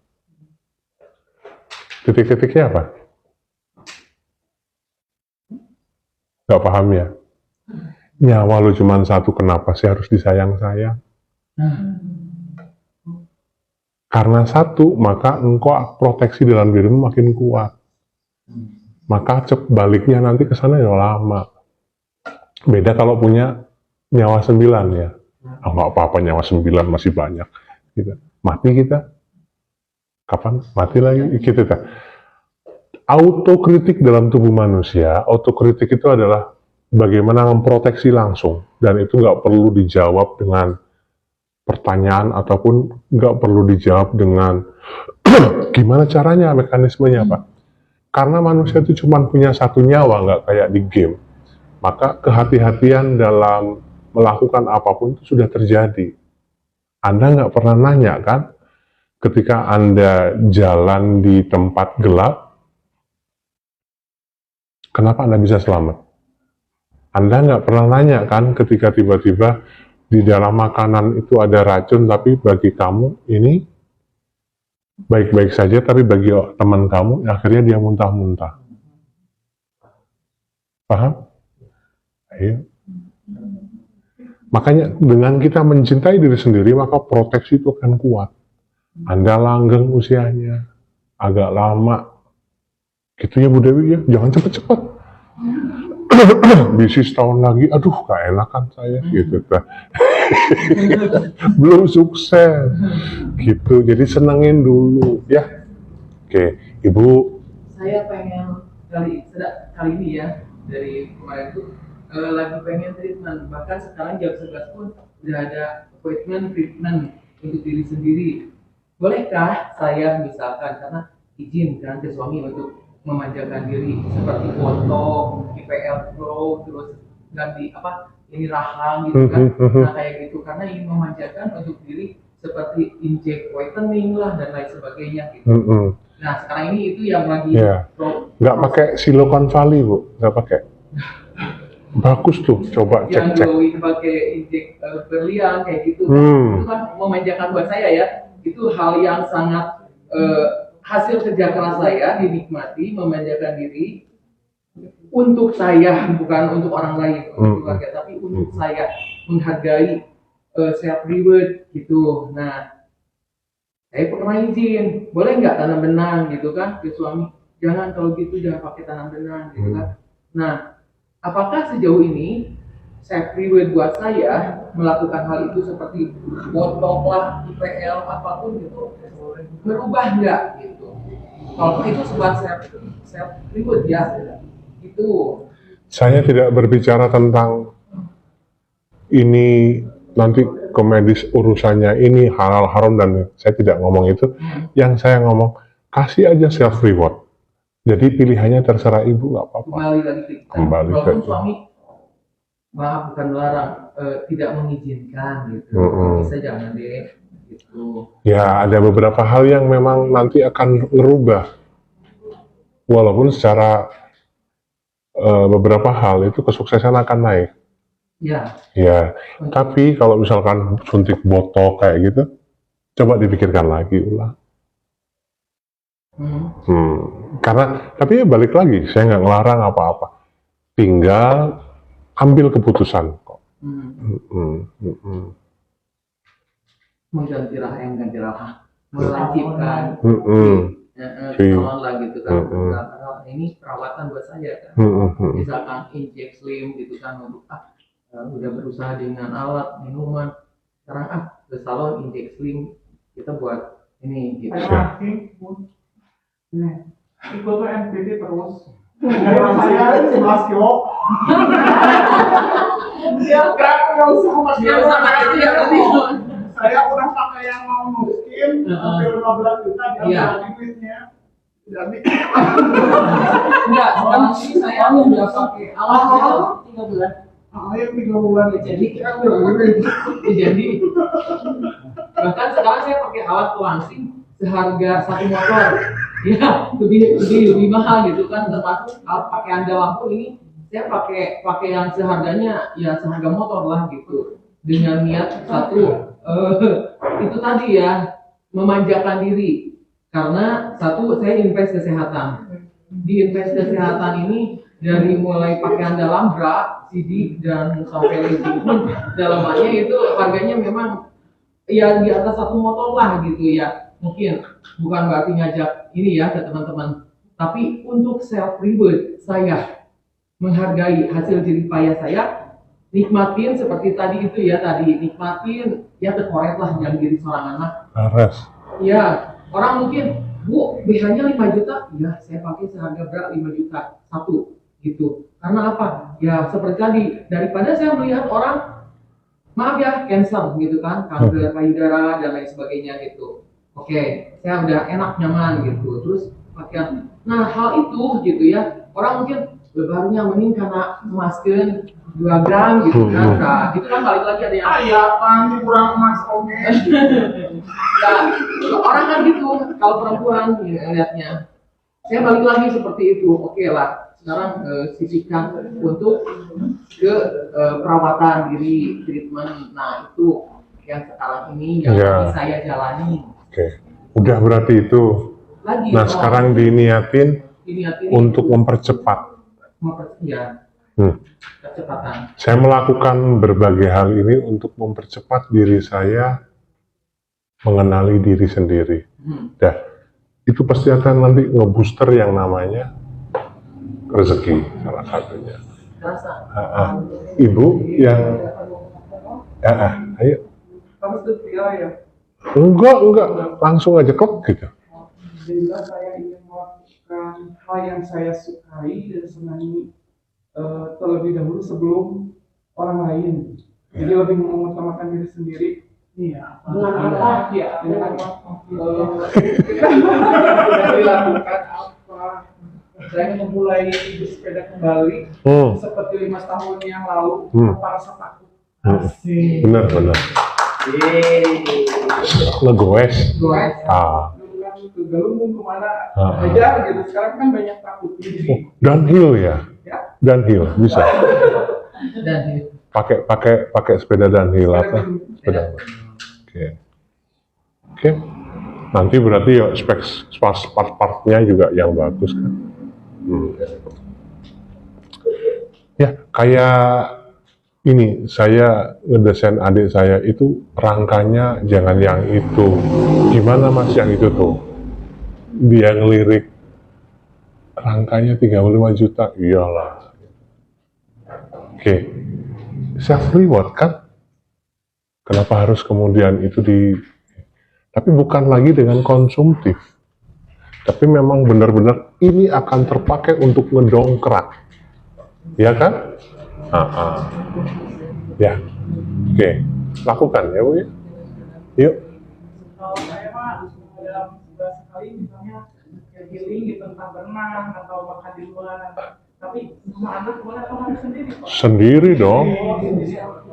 Titik-titiknya apa? Gak paham ya? Nyawa lu cuma satu, kenapa sih harus disayang-sayang? Karena satu, maka engkau proteksi dalam dirimu makin kuat. Maka baliknya nanti ke sana ya lama. Beda kalau punya nyawa 9 ya. Oh, nggak apa-apa, nyawa 9 masih banyak. Gitu. Mati kita. Kapan? Mati lagi kita. Autokritik dalam tubuh manusia, autokritik itu adalah bagaimana memproteksi langsung. Dan itu nggak perlu dijawab dengan pertanyaan ataupun nggak perlu dijawab dengan gimana caranya, mekanismenya Pak. Karena manusia itu cuma punya satu nyawa, nggak kayak di game. Maka kehati-hatian dalam melakukan apapun itu sudah terjadi. Anda nggak pernah nanya kan, ketika Anda jalan di tempat gelap, kenapa Anda bisa selamat? Anda nggak pernah nanya kan, ketika tiba-tiba di dalam makanan itu ada racun, tapi bagi kamu ini baik-baik saja, tapi bagi teman kamu akhirnya dia muntah-muntah. Paham? Ayo. Makanya dengan kita mencintai diri sendiri, maka proteksi itu akan kuat. Anda langgeng usianya, agak lama. Gitu ya Bu Dewi ya, jangan cepet-cepet. bisnis tahun lagi, aduh gak enakan saya gitu. Belum sukses gitu, jadi senengin dulu ya. Oke, Ibu. Saya pengen kali ini ya, dari kemarin tuh lagi pengen treatment. Bahkan sekarang jam 11 pun udah ada appointment treatment untuk diri sendiri. Bolehkah saya misalkan, karena izin kan ke suami untuk memanjakan diri seperti foto, IPL Pro, terus ganti ini rahang gitu kan. Nah kayak gitu, karena ingin memanjakan untuk diri seperti inject whitening lah dan lain sebagainya gitu. Nah sekarang ini itu yang lagi nggak pakai silikon valley, Bu, nggak pakai. Bagus tuh, coba yang cek. glowing pakai inject berlian kayak gitu. Itu kan memanjakan buat saya ya. Itu hal yang sangat hasil kerja keras saya, dinikmati, memanjakan diri untuk saya, bukan untuk orang lain, untuk keluarga, tapi untuk saya menghargai self reward gitu. Nah, saya pernah izin, boleh nggak tanam benang gitu kan ke suami? Jangan, kalau gitu jangan pakai tanam benang gitu kan. Nah, apakah sejauh ini self reward buat saya melakukan hal itu seperti botok lah, IPL apapun gitu, berubah nggak gitu? Kalau itu sebuah self reward ya, itu. Saya tidak berbicara tentang ini nanti ke medis urusannya ini halal haram, dan saya tidak ngomong itu. Yang saya ngomong, kasih aja self reward. Jadi pilihannya terserah Ibu, nggak apa-apa. Kembali lagi ke kita. Walaupun suami maaf bukan melarang, tidak mengizinkan gitu. Bisa jangan deh gitu. Ya, ada beberapa hal yang memang nanti akan merubah. Walaupun secara beberapa hal itu kesuksesan akan naik. Ya, tapi kalau misalkan suntik botok kayak gitu, coba dipikirkan lagi ulang. Karena, tapi ya balik lagi, saya nggak ngelarang apa-apa. Tinggal ambil keputusan kok. Mengganti rahang, melancipkan, lah gitu kan. Ini perawatan buat saya kan. Misalkan inject slim gitu kan, untuk udah berusaha dengan alat, minuman, sekarang ke salon inject slim, kita buat ini gitu. Ikut tuh NPT terus. Saya 11 kilo. Ya nggak usah mas. Saya udah pakai yang mau miskin, hampir 15 juta di duitnya. Jadi enggak, sekarang ini saya udah pakai alat 3 bulan. Ayo 3 bulan Jadi bahkan sekarang saya pakai alat pelangsing seharga 1 motor. Ya, lebih mahal gitu kan, termasuk pakaian dalam pun ini saya pakai yang seharganya ya seharga motor lah gitu, dengan niat satu itu tadi ya, memanjakan diri, karena satu saya invest kesehatan. Di invest kesehatan ini dari mulai pakaian dalam bra, CD dan sampai legging pun dalamannya itu harganya memang ya di atas 1 motor lah gitu ya. Mungkin bukan berarti ngajak ini ya ke teman-teman, tapi untuk self reward saya menghargai hasil jerih payah saya, nikmatin seperti tadi itu ya, nikmatin ya, terkoret lah yang diri seorang anak. Ya, orang mungkin, Bu, BH-nya 5 juta, ya saya pakai seharga berat 5 juta satu gitu. Karena apa? Ya seperti tadi, daripada saya melihat orang, maaf ya, cancer gitu kan, kanker payudara dan lain sebagainya gitu. Oke, saya udah enak, nyaman gitu, terus pakaian. Nah hal itu gitu ya, orang mungkin barunya mending karena emaskan 2 gram gitu kan. Nah, itu kan balik lagi ada yang kan kurang emas oke. Ya, orang kan gitu, kalau perempuan ya, lihatnya. Saya balik lagi seperti itu, oke lah. Sekarang sisihkan untuk ke perawatan diri, treatment. Nah itu yang sekarang ini yang saya jalani. Oke, udah berarti itu. Lagi, nah sekarang diniatin untuk mempercepat. Kecepatan. Saya melakukan berbagai hal ini untuk mempercepat diri saya mengenali diri sendiri. Itu pasti akan nanti ngebooster yang namanya rezeki, salah satunya. Rasa. Ibu yang ayo. Harus detail ya. Enggak, langsung aja kok gitu. Bila saya ingin melakukan hal yang saya sukai dan senangi terlebih dahulu sebelum orang lain. Jadi lebih mengutamakan diri sendiri. Iya. Dengan apa? Ya, dengan kita dilakukan apa? Saya memulai bersepeda kembali seperti 5 tahun yang lalu tanpa rasa takut. Asik. Benar. Ngegoes. Dulu kan ke Galunggung kemana aja gitu. Sekarang kan banyak takut. Jadi Downhill ya? ya. Downhill bisa. Dan Pakai sepeda downhill apa? Sepeda. Oke. Nanti berarti ya spek part-partnya juga yang bagus kan. Ya, kayak ini saya ngedesain adik saya itu rangkanya jangan yang itu. Gimana Mas yang itu tuh? Dia ngelirik rangkanya 35 juta. Iyalah. Oke. Self reward kan? Kenapa harus kemudian itu tapi bukan lagi dengan konsumtif. Tapi memang benar-benar ini akan terpakai untuk ngedongkrak. Ya kan? Ya. Oke. Lakukan ya, Bu ya. Yuk. Kalau saya mah dalam sebulan sekali misalnya healing gitu, tentang berenang atau makan di luar. Tapi sama anak boleh atau harus sendiri Pak? Sendiri dong.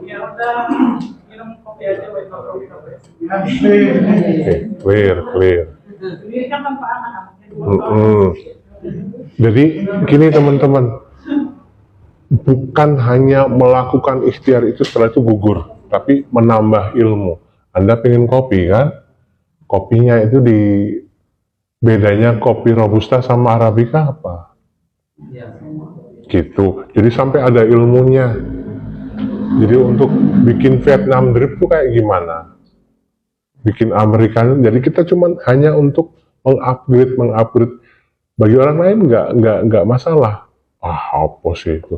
Ya udah minum kopi aja buat kopi. Clear. Ini kan tanpa anak-anaknya 2 tahun. Jadi gini teman-teman, bukan hanya melakukan ikhtiar itu setelah itu gugur, tapi menambah ilmu. Anda pengen kopi kan? Kopinya itu bedanya kopi Robusta sama Arabica apa? Gitu. Jadi sampai ada ilmunya. Jadi untuk bikin Vietnam drip itu kayak gimana? Bikin Americano, jadi kita cuman hanya untuk mengupgrade. Bagi orang lain nggak masalah. Apa sih itu?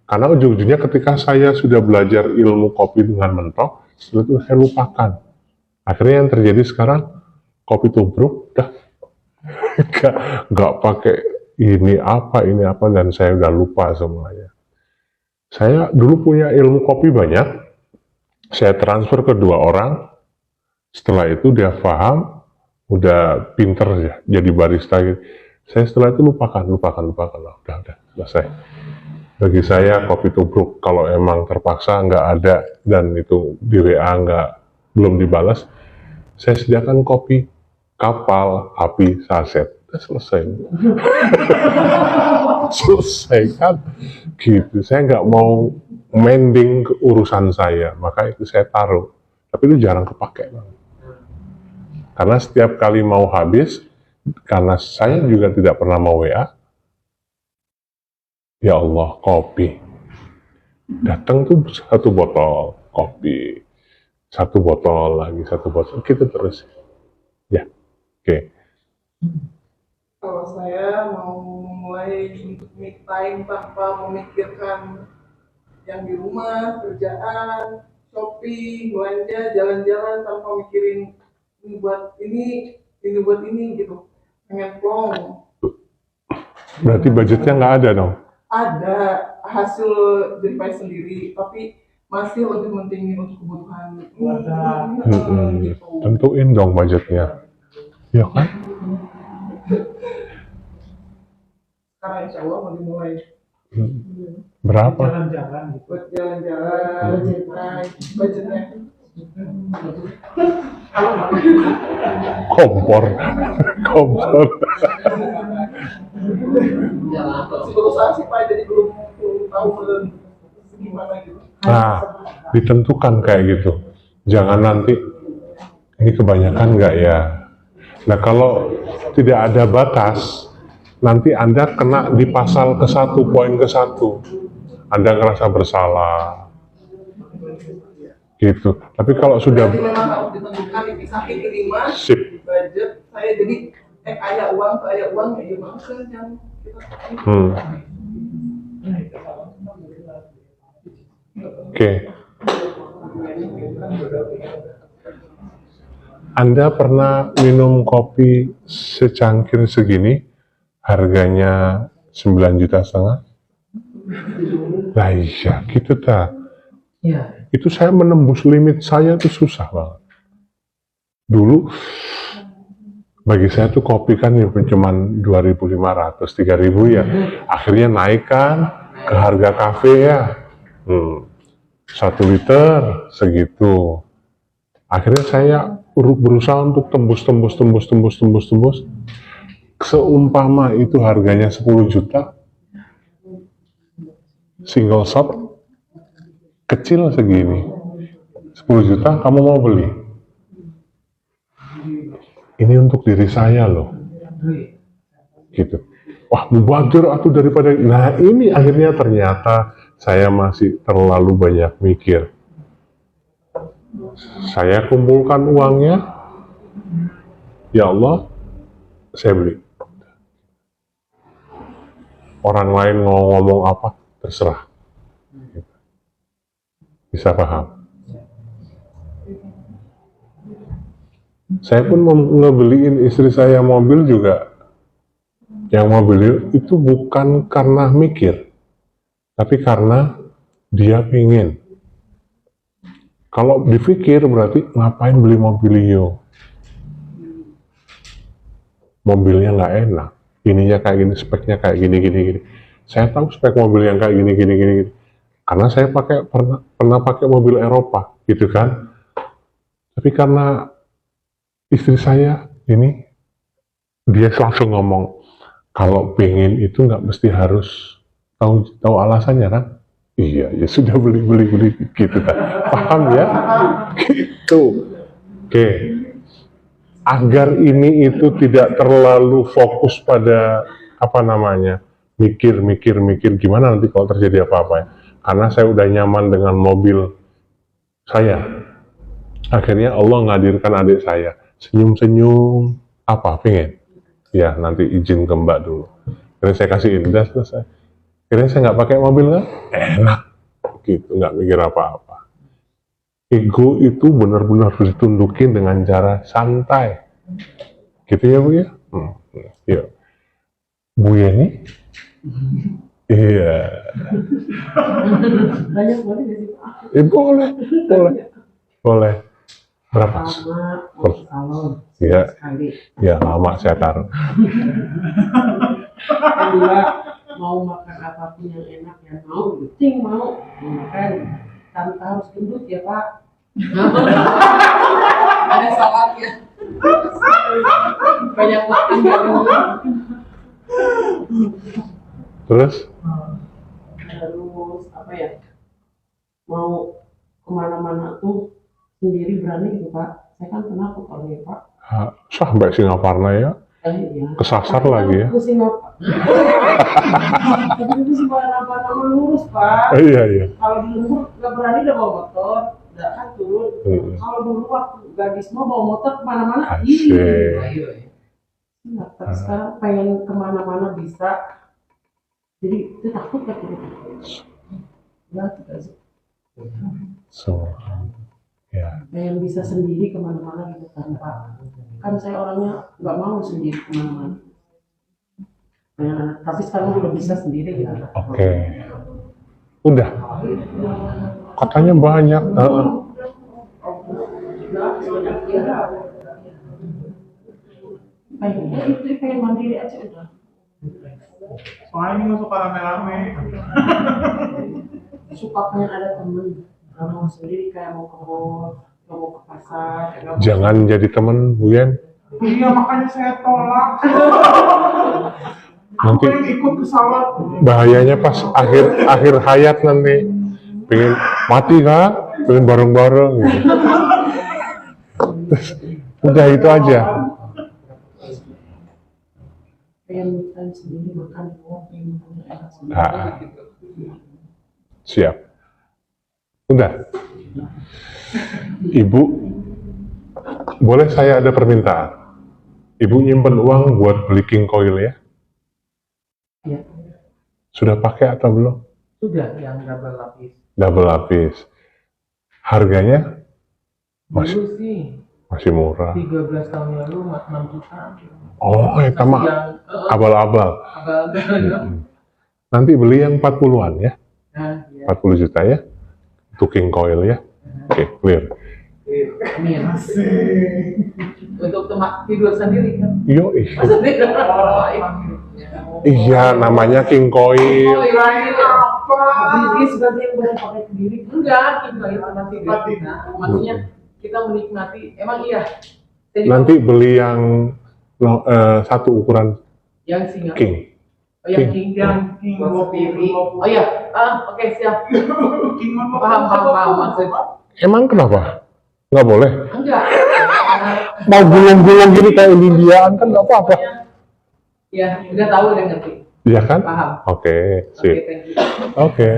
Karena ujung-ujungnya ketika saya sudah belajar ilmu kopi dengan mentok, setelah itu saya lupakan. Akhirnya yang terjadi sekarang kopi tubruk, dah nggak pakai ini apa dan saya udah lupa semuanya. Saya dulu punya ilmu kopi banyak, saya transfer ke 2 orang. Setelah itu dia paham, udah pinter ya, jadi barista gitu. Saya setelah itu lupakan. Udah, selesai. Bagi saya kopi tubruk, kalau emang terpaksa nggak ada dan itu di WA belum dibalas, saya sediakan kopi kapal api saset. Udah selesai. Selesai kan? Gitu. Saya nggak mau mending ke urusan saya, maka itu saya taruh. Tapi itu jarang kepake. Karena setiap kali mau habis, karena saya juga tidak pernah mau WA, ya Allah, kopi. Datang tuh 1 botol kopi, 1 botol lagi, 1 botol, gitu terus. Ya, oke. Kalau saya mau mulai untuk me time tanpa memikirkan yang di rumah, kerjaan, shopping, belanja, jalan-jalan tanpa mikirin ini buat ini buat ini gitu. Pengen plong. Berarti budgetnya nggak ada dong? Ada hasil jeripaya sendiri, tapi masih lebih pentingin untuk kebutuhan keluarga. Gitu. Tentuin dong budgetnya. Ya kan? Sekarang insya Allah mau dimulai Berapa? jalan-jalan gitu. Buat jalan-jalan, budgetnya. Kompor. Berusaha sih Pak, jadi belum tahu gimana gitu. Nah, ditentukan kayak gitu. Jangan nanti ini kebanyakan nggak ya. Nah, kalau tidak ada batas, nanti Anda kena di pasal ke-1, poin ke-1. Anda ngerasa bersalah. Gitu. Tapi kalau sudah Jadi memang harus ditentukan, dipisahin ini mah sip. budget saya, jadi ada uang ya bagus kan yang kita Oke. Anda pernah minum kopi secangkir segini, harganya 9,5 juta? Lah iya, gitu ta. Ya. Itu saya menembus limit saya tuh susah banget. Dulu bagi saya tuh kopi kan ya cuman 2.500, 3.000 ya. Akhirnya naik kan ke harga kafe ya. 1 liter segitu. Akhirnya saya berusaha untuk tembus. Seumpama itu harganya 10 juta, single shot, kecil segini, 10 juta kamu mau beli? Ini untuk diri saya loh. Gitu. Wah, mubazir atau daripada... Nah, ini akhirnya ternyata saya masih terlalu banyak mikir. Saya kumpulkan uangnya, ya Allah, saya beli. Orang lain mau ngomong apa, terserah. Bisa paham? Saya pun ngebeliin istri saya mobil juga. Yang mobil itu bukan karena mikir, tapi karena dia pingin. Kalau dipikir berarti ngapain beli mobilio? Mobilnya nggak enak, ininya kayak gini, speknya kayak gini. Saya tahu spek mobil yang kayak gini. Karena saya pernah pakai mobil Eropa, gitu kan. Tapi karena istri saya ini, dia langsung ngomong, kalau pengen itu nggak mesti harus tahu alasannya kan? Iya, ya sudah beli gitu kan. Paham ya? Gitu. Oke. Agar ini itu tidak terlalu fokus pada mikir gimana nanti kalau terjadi apa-apa ya. Karena saya udah nyaman dengan mobil saya. Akhirnya Allah ngadirkan adik saya. Senyum-senyum, apa pengen? Ya, nanti izin ke Mbak dulu. Akhirnya saya kasih udah selesai. Akhirnya saya nggak pakai mobil kan? Enak. Gitu, nggak mikir apa-apa. Ego itu benar-benar harus ditundukin dengan cara santai. Gitu ya Bu ya? Iya. Bu Yeni? Iya. Banyak banget ya sih. Boleh. Berapa? Salon. Iya. Sekali. Ya, lama saya taruh. Kedua, mau makan apapun yang enak ya mau, penting mau makan tanpa harus gendut ya Pak. Ada salatnya. Banyak makan gak gendut. Terus apa ya? Mau kemana-mana tuh sendiri berani gitu Pak. Saya kan penakut kalau ya Pak. sampai Singaparna ya. Iya. Kesasar lagi ya. Tapi itu sih apa-apa lurus Pak. Iya. Kalau di lembur nggak berani udah bawa motor, nggak kan turun. Kalau dulu waktu gadis mau bawa motor kemana-mana, Asik. Nah, tapi sekarang pengen kemana-mana bisa. Jadi itu takut kan gitu. Ya tidak sih. Ya. Pengen bisa sendiri kemana-mana gitu tanpa. Kan saya orangnya nggak mau sendiri kemana-mana. Tapi sekarang udah bisa sendiri gitu. Oke. Udah. Katanya banyak. Pengen mandiri aja udah. Soalnya ini nggak suka rame-rame. Suka pengen ada temen. Kalau mau sendiri kayak mau ke mall, mau ke pasar. Jangan jadi temen Bu Yen. Iya, makanya saya tolak. Aku Nanti pengen ikut pesawat. bahayanya pas akhir hayat nanti pengen mati kan, pengen bareng-bareng gitu. Terus, udah itu aja. Pengen makan sendiri, makan pengen enak sendiri. Siap. Udah. Ibu, boleh saya ada permintaan? Ibu nyimpen uang buat beli king coil ya? Iya. Sudah pakai atau belum? Sudah yang double lapis. double lapis. Harganya masih Dulu sih masih murah. 13 tahun lalu 6 juta. Oh, itu mah Yang abal-abal. agak-agak. Nanti beli yang 40-an ya, Nah, ya. 40 juta ya, untuk king coil ya. Oke, clear. Amin. Untuk tempat tidur sendiri kan. Yo, Masa tidak? iya namanya king coil. Oh iya, ini sebagai yang boleh pakai sendiri. Enggak, kita itu nanti kita. Maksudnya kita menikmati. Emang iya. Jadi Nanti beli yang satu ukuran yang singa. king. Oh, yang king. Yang king Buat TV. Oh iya. Oke, siap. King Paham maksud. Emang kenapa? Nggak boleh? Enggak. Mau gulung-gulung gini kayak Indiaan kan nggak apa-apa. Ya, udah tahu udah ngerti. Iya kan? Paham. Oke, Oke, sip. thank you. Oke.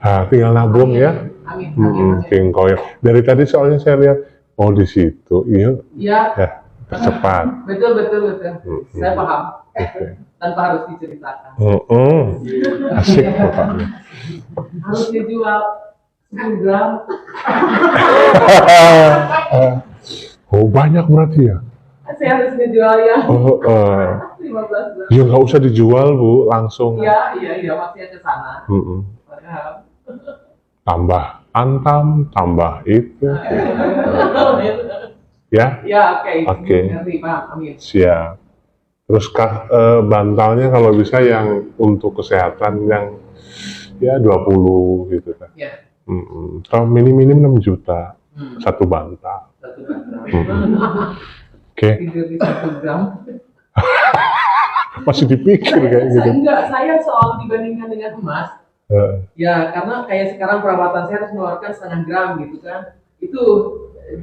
Nah, tinggal nabung ya. Amin. King coil. Dari tadi soalnya saya lihat, oh di situ, iya, Ya, ya tercepat. betul. Saya paham. Oke. Tanpa harus diceritakan. Asik pokoknya. Harus dijual 10 gram. Oh banyak berarti ya? Saya harus dijual yang Oh, 15 gram. ya nggak usah dijual Bu, langsung. Iya, maksudnya ke sana. Padahal. Tambah tambah itu. Ya, Ya, oke. Oke. Ngerti, paham. Amin. siap. Terus bantalnya kalau bisa yang untuk kesehatan yang ya 20 gitu kan. Ya. Kalau minim 6 juta satu bantal. 1 gram. Oke, Tidur di 1 gram. masih dipikir kayak gitu. Saya soal dibandingkan dengan emas. Ya, karena kayak sekarang perawatan saya harus mengeluarkan 1/2 gram gitu kan. Itu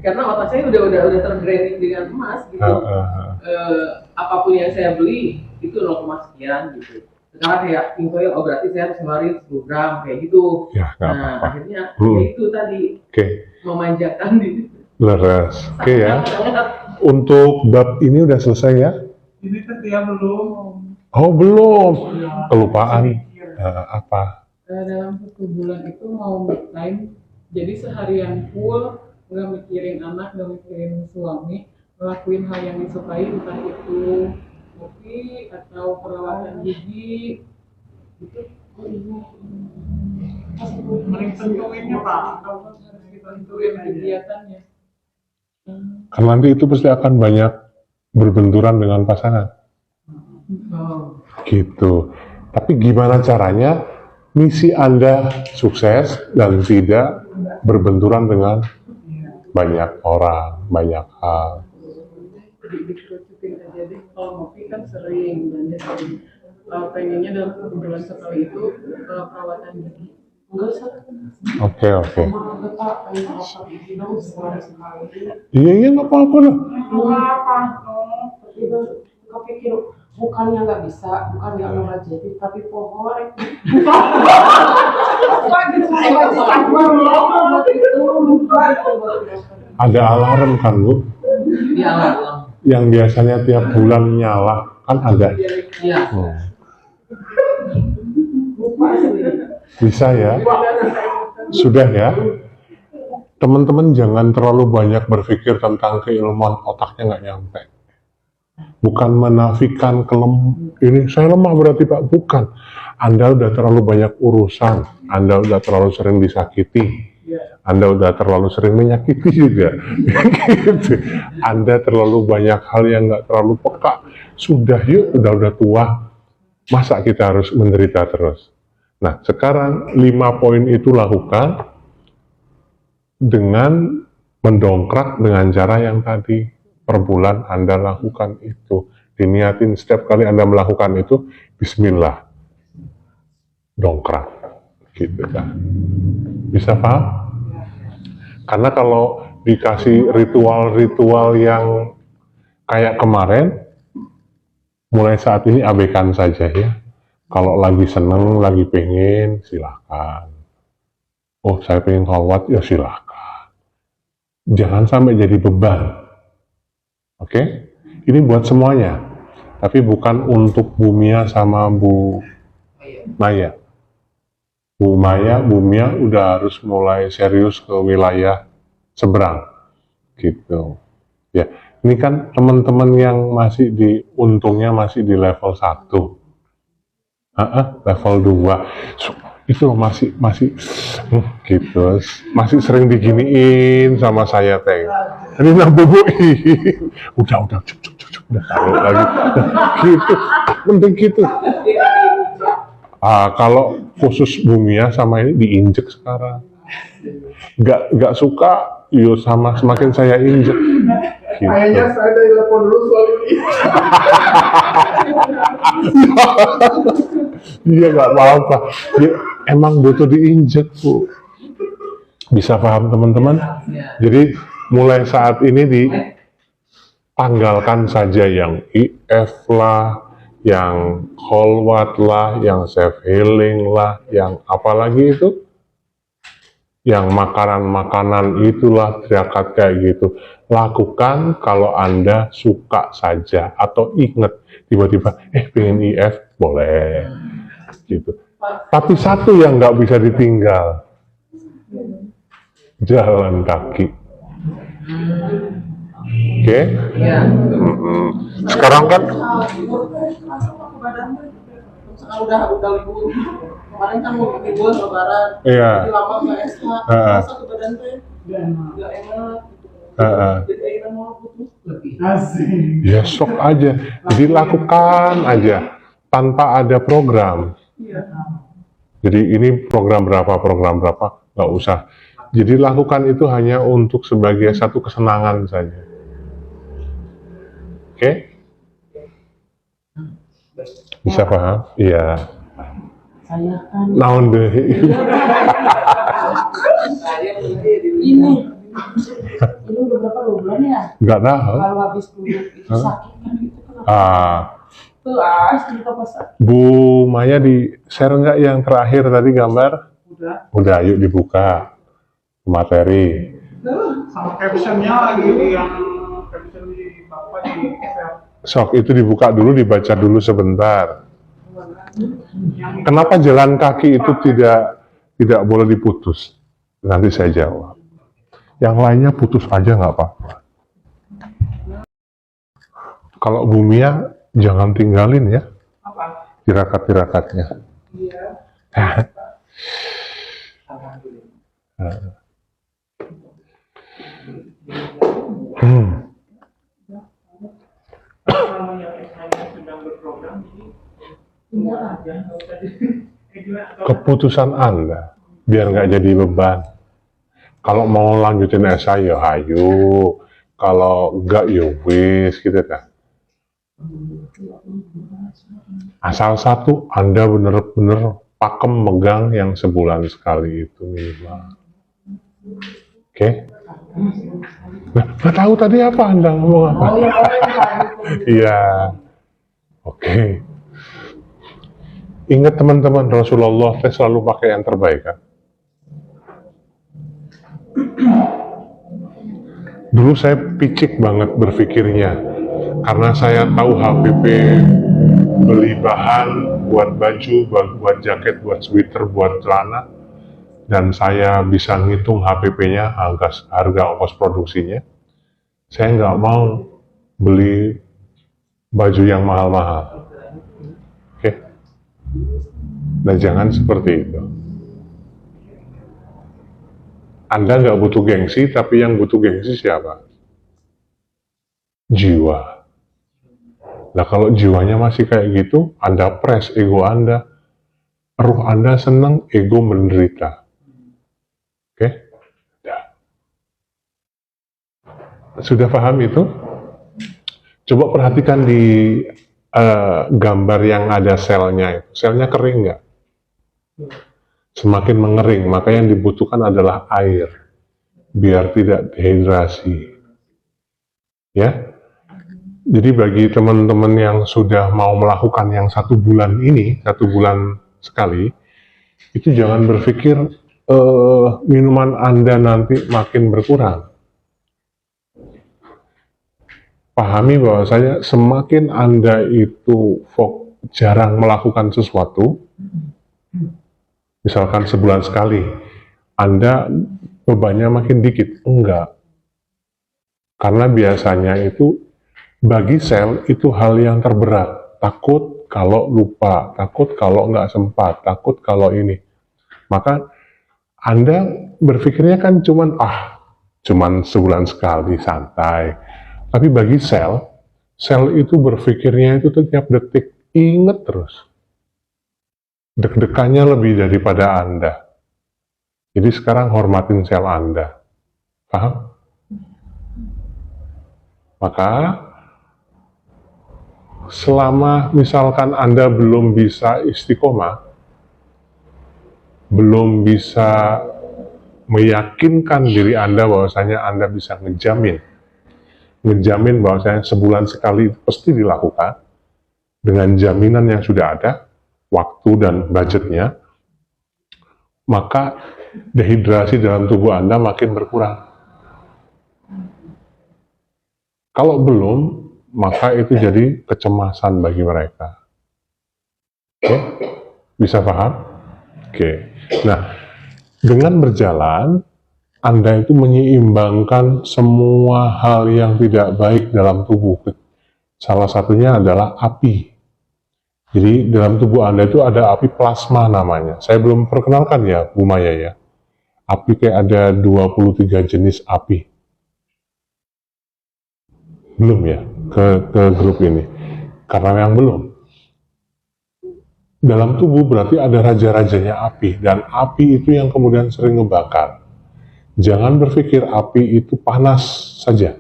karena otak saya udah terdraining dengan emas gitu. Apapun yang saya beli itu 0, sekian gitu. Sekarang kayak king coil, oh berarti saya harus ngeluarin 10 gram kayak gitu. Ya, nggak Nah, apa-apa. akhirnya ya itu tadi Oke, memanjakan diri. leres. Oke ya. Untuk bab ini udah selesai ya? Ini dia belum. Oh belum. Kelupaan. Apa? Dalam 1 bulan itu mau me time, jadi seharian full nggak mikirin anak, nggak mikirin suami, ngelakuin hal yang disukai, entah itu kopi atau perawatan gigi itu. Mending tentuinnya Pak. Harus ditentuin kegiatannya. Kan nanti itu pasti akan banyak berbenturan dengan pasangan. Oh. Gitu. Tapi gimana caranya misi Anda sukses dan tidak berbenturan dengan banyak orang, banyak hal. Dikerucutin aja deh. Kalau ngopi kan sering, dan sering. Pengennya dalam 1 bulan sekali itu perawatan gigi. Enggak usah. Oke. Enggak Pak, pengen perawatan gigi dong sekali. Iya nggak apa-apa lah. Apa? Itu kau pikir bukannya nggak bisa, bukan nggak mau jadi, tapi pohon. Ada alarm kan Bu? Di alam. Yang biasanya tiap bulan nyala kan ada. Iya. Bisa ya? Sudah ya? Teman-teman jangan terlalu banyak berpikir tentang keilmuan, otaknya nggak nyampe. Bukan menafikan ini saya lemah berarti Pak, bukan. Anda udah terlalu banyak urusan, Anda udah terlalu sering disakiti, Anda udah terlalu sering menyakiti juga. Gitu. Anda terlalu banyak hal yang nggak terlalu peka. Sudah yuk, udah tua, masa kita harus menderita terus? Nah, sekarang 5 poin itu lakukan dengan mendongkrak dengan cara yang tadi. Per bulan Anda lakukan itu. Diniatin setiap kali Anda melakukan itu, bismillah. Dongkrak. Gitu kan. Bisa paham? Karena kalau dikasih ritual-ritual yang kayak kemarin, mulai saat ini abaikan saja ya. Kalau lagi seneng, lagi pengen, silakan. Oh, saya pengen khawat, ya silakan. Jangan sampai jadi beban. Oke? Ini buat semuanya. Tapi bukan untuk Bu Mia sama Bu Maya. Bu Mia udah harus mulai serius ke wilayah seberang, gitu. Ya, ini kan teman-teman yang untungnya masih di level 1. Level 2. Itu masih gitu. Masih sering diginiin sama saya teh. Ini nabubuin. Udah, cuk, udah taruh lagi. Gitu. Penting gitu. Kalau khusus Bumia sama ini diinjek sekarang. Nggak suka, yo sama semakin saya injek. Gitu. Kayaknya saya dari telepon dulu soal ini. Iya nggak apa-apa. Ya, emang butuh diinjek, Bu. Bisa paham teman-teman? Jadi mulai saat ini ditanggalkan saja yang IF lah, yang Kholwat lah, yang self healing lah, yang apalagi itu, yang makanan-makanan itulah, teriakat kayak gitu. Lakukan kalau Anda suka saja, atau ingat tiba-tiba pengen IF, boleh gitu. Tapi satu yang nggak bisa ditinggal, jalan kaki. Oke? Sekarang kan udah libur. Kemarin kan mau libur lebaran. Iya. Jadi lama nggak SH. Masa ke badan teh nggak enak. Jadi akhirnya mau putus lebih. Asik. ya sok aja. Jadi lakukan aja tanpa ada program. Jadi ini program berapa, nggak usah. Jadi lakukan itu hanya untuk sebagai satu kesenangan saja. Oke? Bisa paham? Iya. Saya kan Naon deh. ini udah berapa bulan ya? Nggak tahu. Kalau habis duduk itu sakit kan gitu kan. Tuh cerita pas Bu Maya di share nggak yang terakhir tadi gambar? Udah, yuk dibuka materi. Sama captionnya lagi yang caption di Bapak di share. Sok itu dibuka dulu, dibaca dulu sebentar. Kenapa jalan kaki itu tidak boleh diputus? Nanti saya jawab. Yang lainnya putus aja nggak apa-apa. Kalau Bumia jangan tinggalin ya tirakat-tirakatnya. Kalau yang SH-nya sedang berprogram, jadi Keputusan Anda biar nggak jadi beban. Kalau mau lanjutin SH ya hayu, kalau enggak ya wis gitu kan. Asal satu, Anda bener-bener pakem megang yang sebulan sekali itu minimal. Oke? Nah, nggak tahu tadi apa Anda ngomong apa? Iya. Oke. Ingat teman-teman, Rasulullah selalu pakai yang terbaik kan? Dulu saya picik banget berpikirnya, karena saya tahu HPP beli bahan buat baju, buat jaket, buat sweater, buat celana, dan saya bisa ngitung HPP-nya, harga ongkos produksinya. Saya nggak mau beli baju yang mahal-mahal. Oke? Nah, jangan seperti itu. Anda nggak butuh gengsi, tapi yang butuh gengsi siapa? Jiwa. Nah, kalau jiwanya masih kayak gitu, Anda press ego Anda. Ruh Anda senang, ego menderita. Oke? Sudah paham itu? Coba perhatikan di gambar yang ada selnya itu. Selnya kering nggak? Semakin mengering, maka yang dibutuhkan adalah air biar tidak dehidrasi. Ya, jadi bagi teman-teman yang sudah mau melakukan yang 1 bulan ini, 1 bulan sekali, itu jangan berpikir minuman Anda nanti makin berkurang. Pahami bahwasanya semakin Anda itu jarang melakukan sesuatu, Misalkan sebulan sekali, Anda bebannya makin dikit. Enggak. Karena biasanya itu bagi sel itu hal yang terberat. Takut kalau lupa, takut kalau nggak sempat, takut kalau ini. Maka Anda berpikirnya kan cuman sebulan sekali, santai. Tapi bagi sel itu berpikirnya itu setiap detik, inget terus. Deg-degannya lebih daripada Anda. Jadi sekarang hormatin sel Anda. Paham? Maka selama misalkan Anda belum bisa istiqomah, belum bisa meyakinkan diri Anda bahwasanya Anda bisa ngejamin bahwasanya sebulan sekali pasti dilakukan dengan jaminan yang sudah ada, waktu dan budgetnya, maka dehidrasi dalam tubuh Anda makin berkurang. Kalau belum, maka itu jadi kecemasan bagi mereka. Oke? Bisa paham? Oke. Nah, dengan berjalan, Anda itu menyeimbangkan semua hal yang tidak baik dalam tubuh. Salah satunya adalah api. Jadi, dalam tubuh Anda itu ada api plasma namanya. Saya belum perkenalkan ya, Bu Maya ya. Api kayak ada 23 jenis api. Belum ya, ke grup ini. Karena yang belum. Dalam tubuh berarti ada raja-rajanya api, dan api itu yang kemudian sering ngebakar. Jangan berpikir api itu panas saja,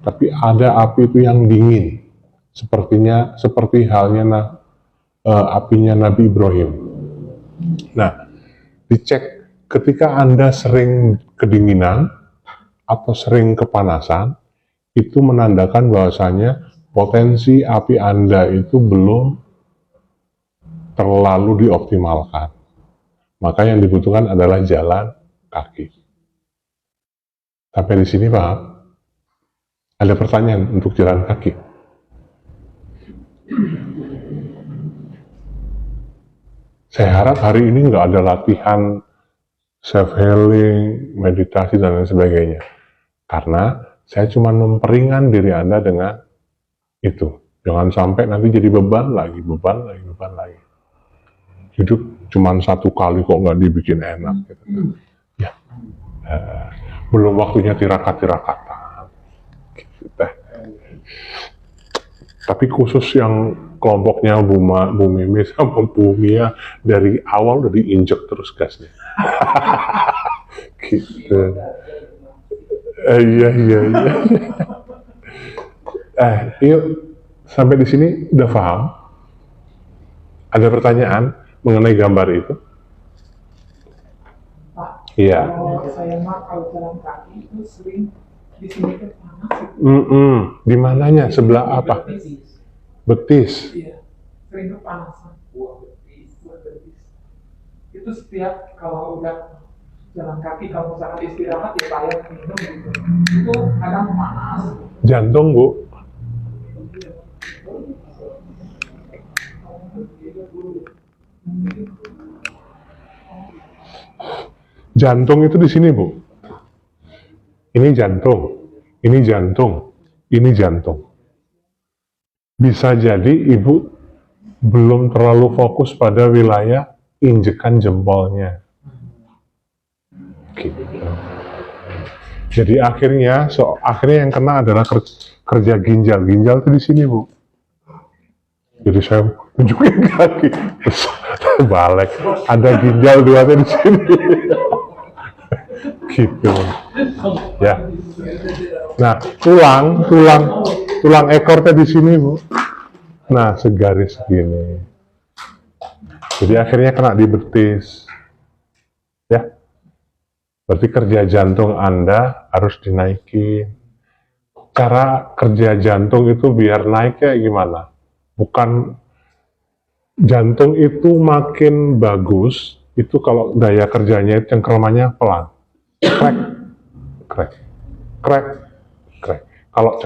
tapi ada api itu yang dingin. Seperti halnya apinya Nabi Ibrahim. Nah, dicek ketika Anda sering kedinginan atau sering kepanasan, itu menandakan bahwasanya potensi api Anda itu belum terlalu dioptimalkan. Maka yang dibutuhkan adalah jalan kaki. Sampai di sini paham? Ada pertanyaan untuk jalan kaki? Saya harap hari ini nggak ada latihan self-healing, meditasi, dan lain sebagainya. Karena saya cuma memperingan diri Anda dengan itu. Jangan sampai nanti jadi beban lagi. Hidup cuma satu kali kok nggak dibikin enak. Gitu. Ya. Belum waktunya tirakat-tirakatan. Gitu, Tapi khusus yang kelompoknya Bu Mimi sama Bu Mia dari awal udah diinjek terus gasnya. Gitu. Iya. Yuk, sampai di sini udah paham? Ada pertanyaan mengenai gambar itu? Pak, Iya. kalau saya kalau jalan kaki itu sering di sini kan panas. Di mananya? Sebelah apa? Betis. Iya, sering kepanasan. Betis. Itu setiap kalau udah jalan kaki, kalau misalkan istirahat ya payah minum gitu. Itu kadang panas. Jantung, Bu. Jantung itu di sini, Bu. Ini jantung. Bisa jadi Ibu belum terlalu fokus pada wilayah injekan jempolnya. Gitu. Jadi akhirnya yang kena adalah kerja ginjal. Ginjal itu di sini, Bu. Jadi saya tunjukin kaki, terus balik. Ada ginjal duanya di sini. Gitu. Ya. Nah, tulang ekornya di sini, Bu. Nah, segaris gini. Jadi akhirnya kena di betis. Ya. Berarti kerja jantung Anda harus dinaikin. Cara kerja jantung itu biar naik kayak gimana? Bukan jantung itu makin bagus, itu kalau daya kerjanya itu cengkeramannya pelan. Krek. Kalau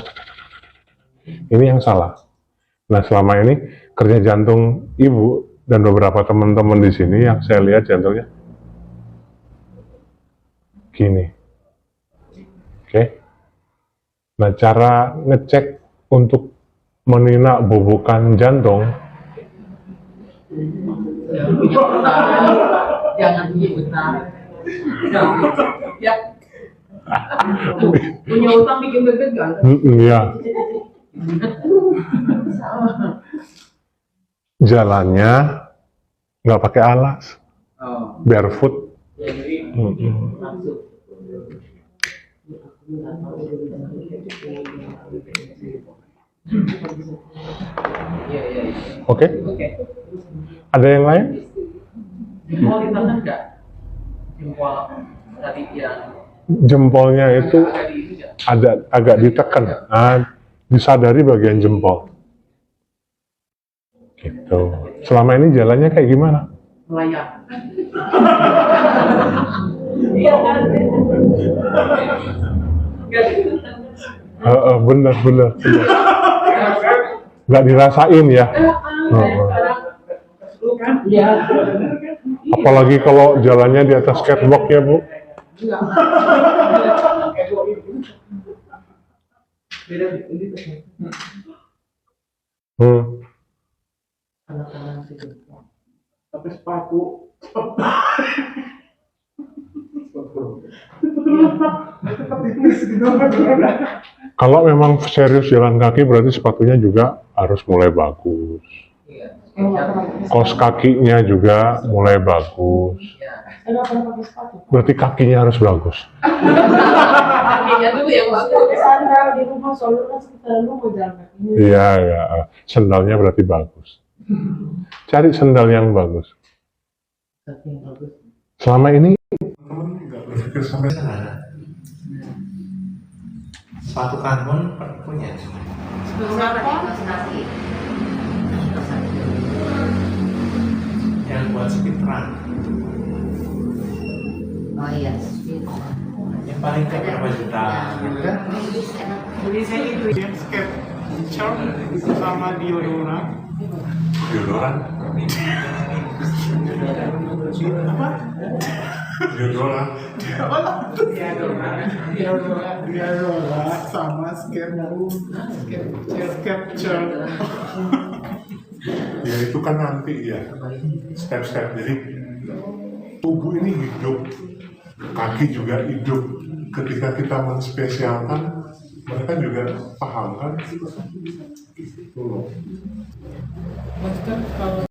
ini yang salah. Nah, selama ini kerja jantung Ibu dan beberapa teman-teman di sini yang saya lihat jantungnya gini. Oke. Nah, cara ngecek untuk meninak bubukan jantung Jangan punya utang, jangan punya utang. Ya. Punya utang bikin bebek kan? ya jalannya nggak pakai alas, Oh, barefoot. jadi Mm-mm. masuk. Iya, iya, iya. Oke, Oke. ada yang lain? Jempol di tangan nggak? Jempol tadi yang Jempolnya itu agak di ini nggak? ada agak ditekan, disadari bagian jempol. Gitu. Selama ini jalannya kayak gimana? Melayang. Iya kan? Nggak gitu. Bener. Nggak dirasain ya. Iya. Apalagi kalau jalannya di atas catwalk ya, Bu. Enggak. Beda ini tuh. Anak-anak sih. Tapi sepatu. Kalau memang serius jalan kaki berarti sepatunya juga harus mulai bagus. Iya. Kos kakinya juga mulai bagus. Iya. Saya nggak pernah pakai sepatu. Berarti kakinya harus bagus. Kakinya dulu yang bagus. Pakai sandal di rumah soalnya kan selalu mau jalan kaki. Iya, ya. Sendalnya berarti bagus. Cari sendal yang bagus. Kaki yang bagus. Selama ini teman nggak berpikir sampai sana. Sepatu karbon punya. Yang buat speedrun. Oh iya, Yang paling kayak berapa juta gitu kan? Jadi saya itu yang skate charm sama deodorant. Deodoran. Apa? Deodoran. Deodorant sama skate charm. Ya itu kan nanti ya step-step. Jadi tubuh ini hidup, kaki juga hidup. Ketika kita menspesialkan, mereka juga paham kan? Gitu loh. Maksudnya kalau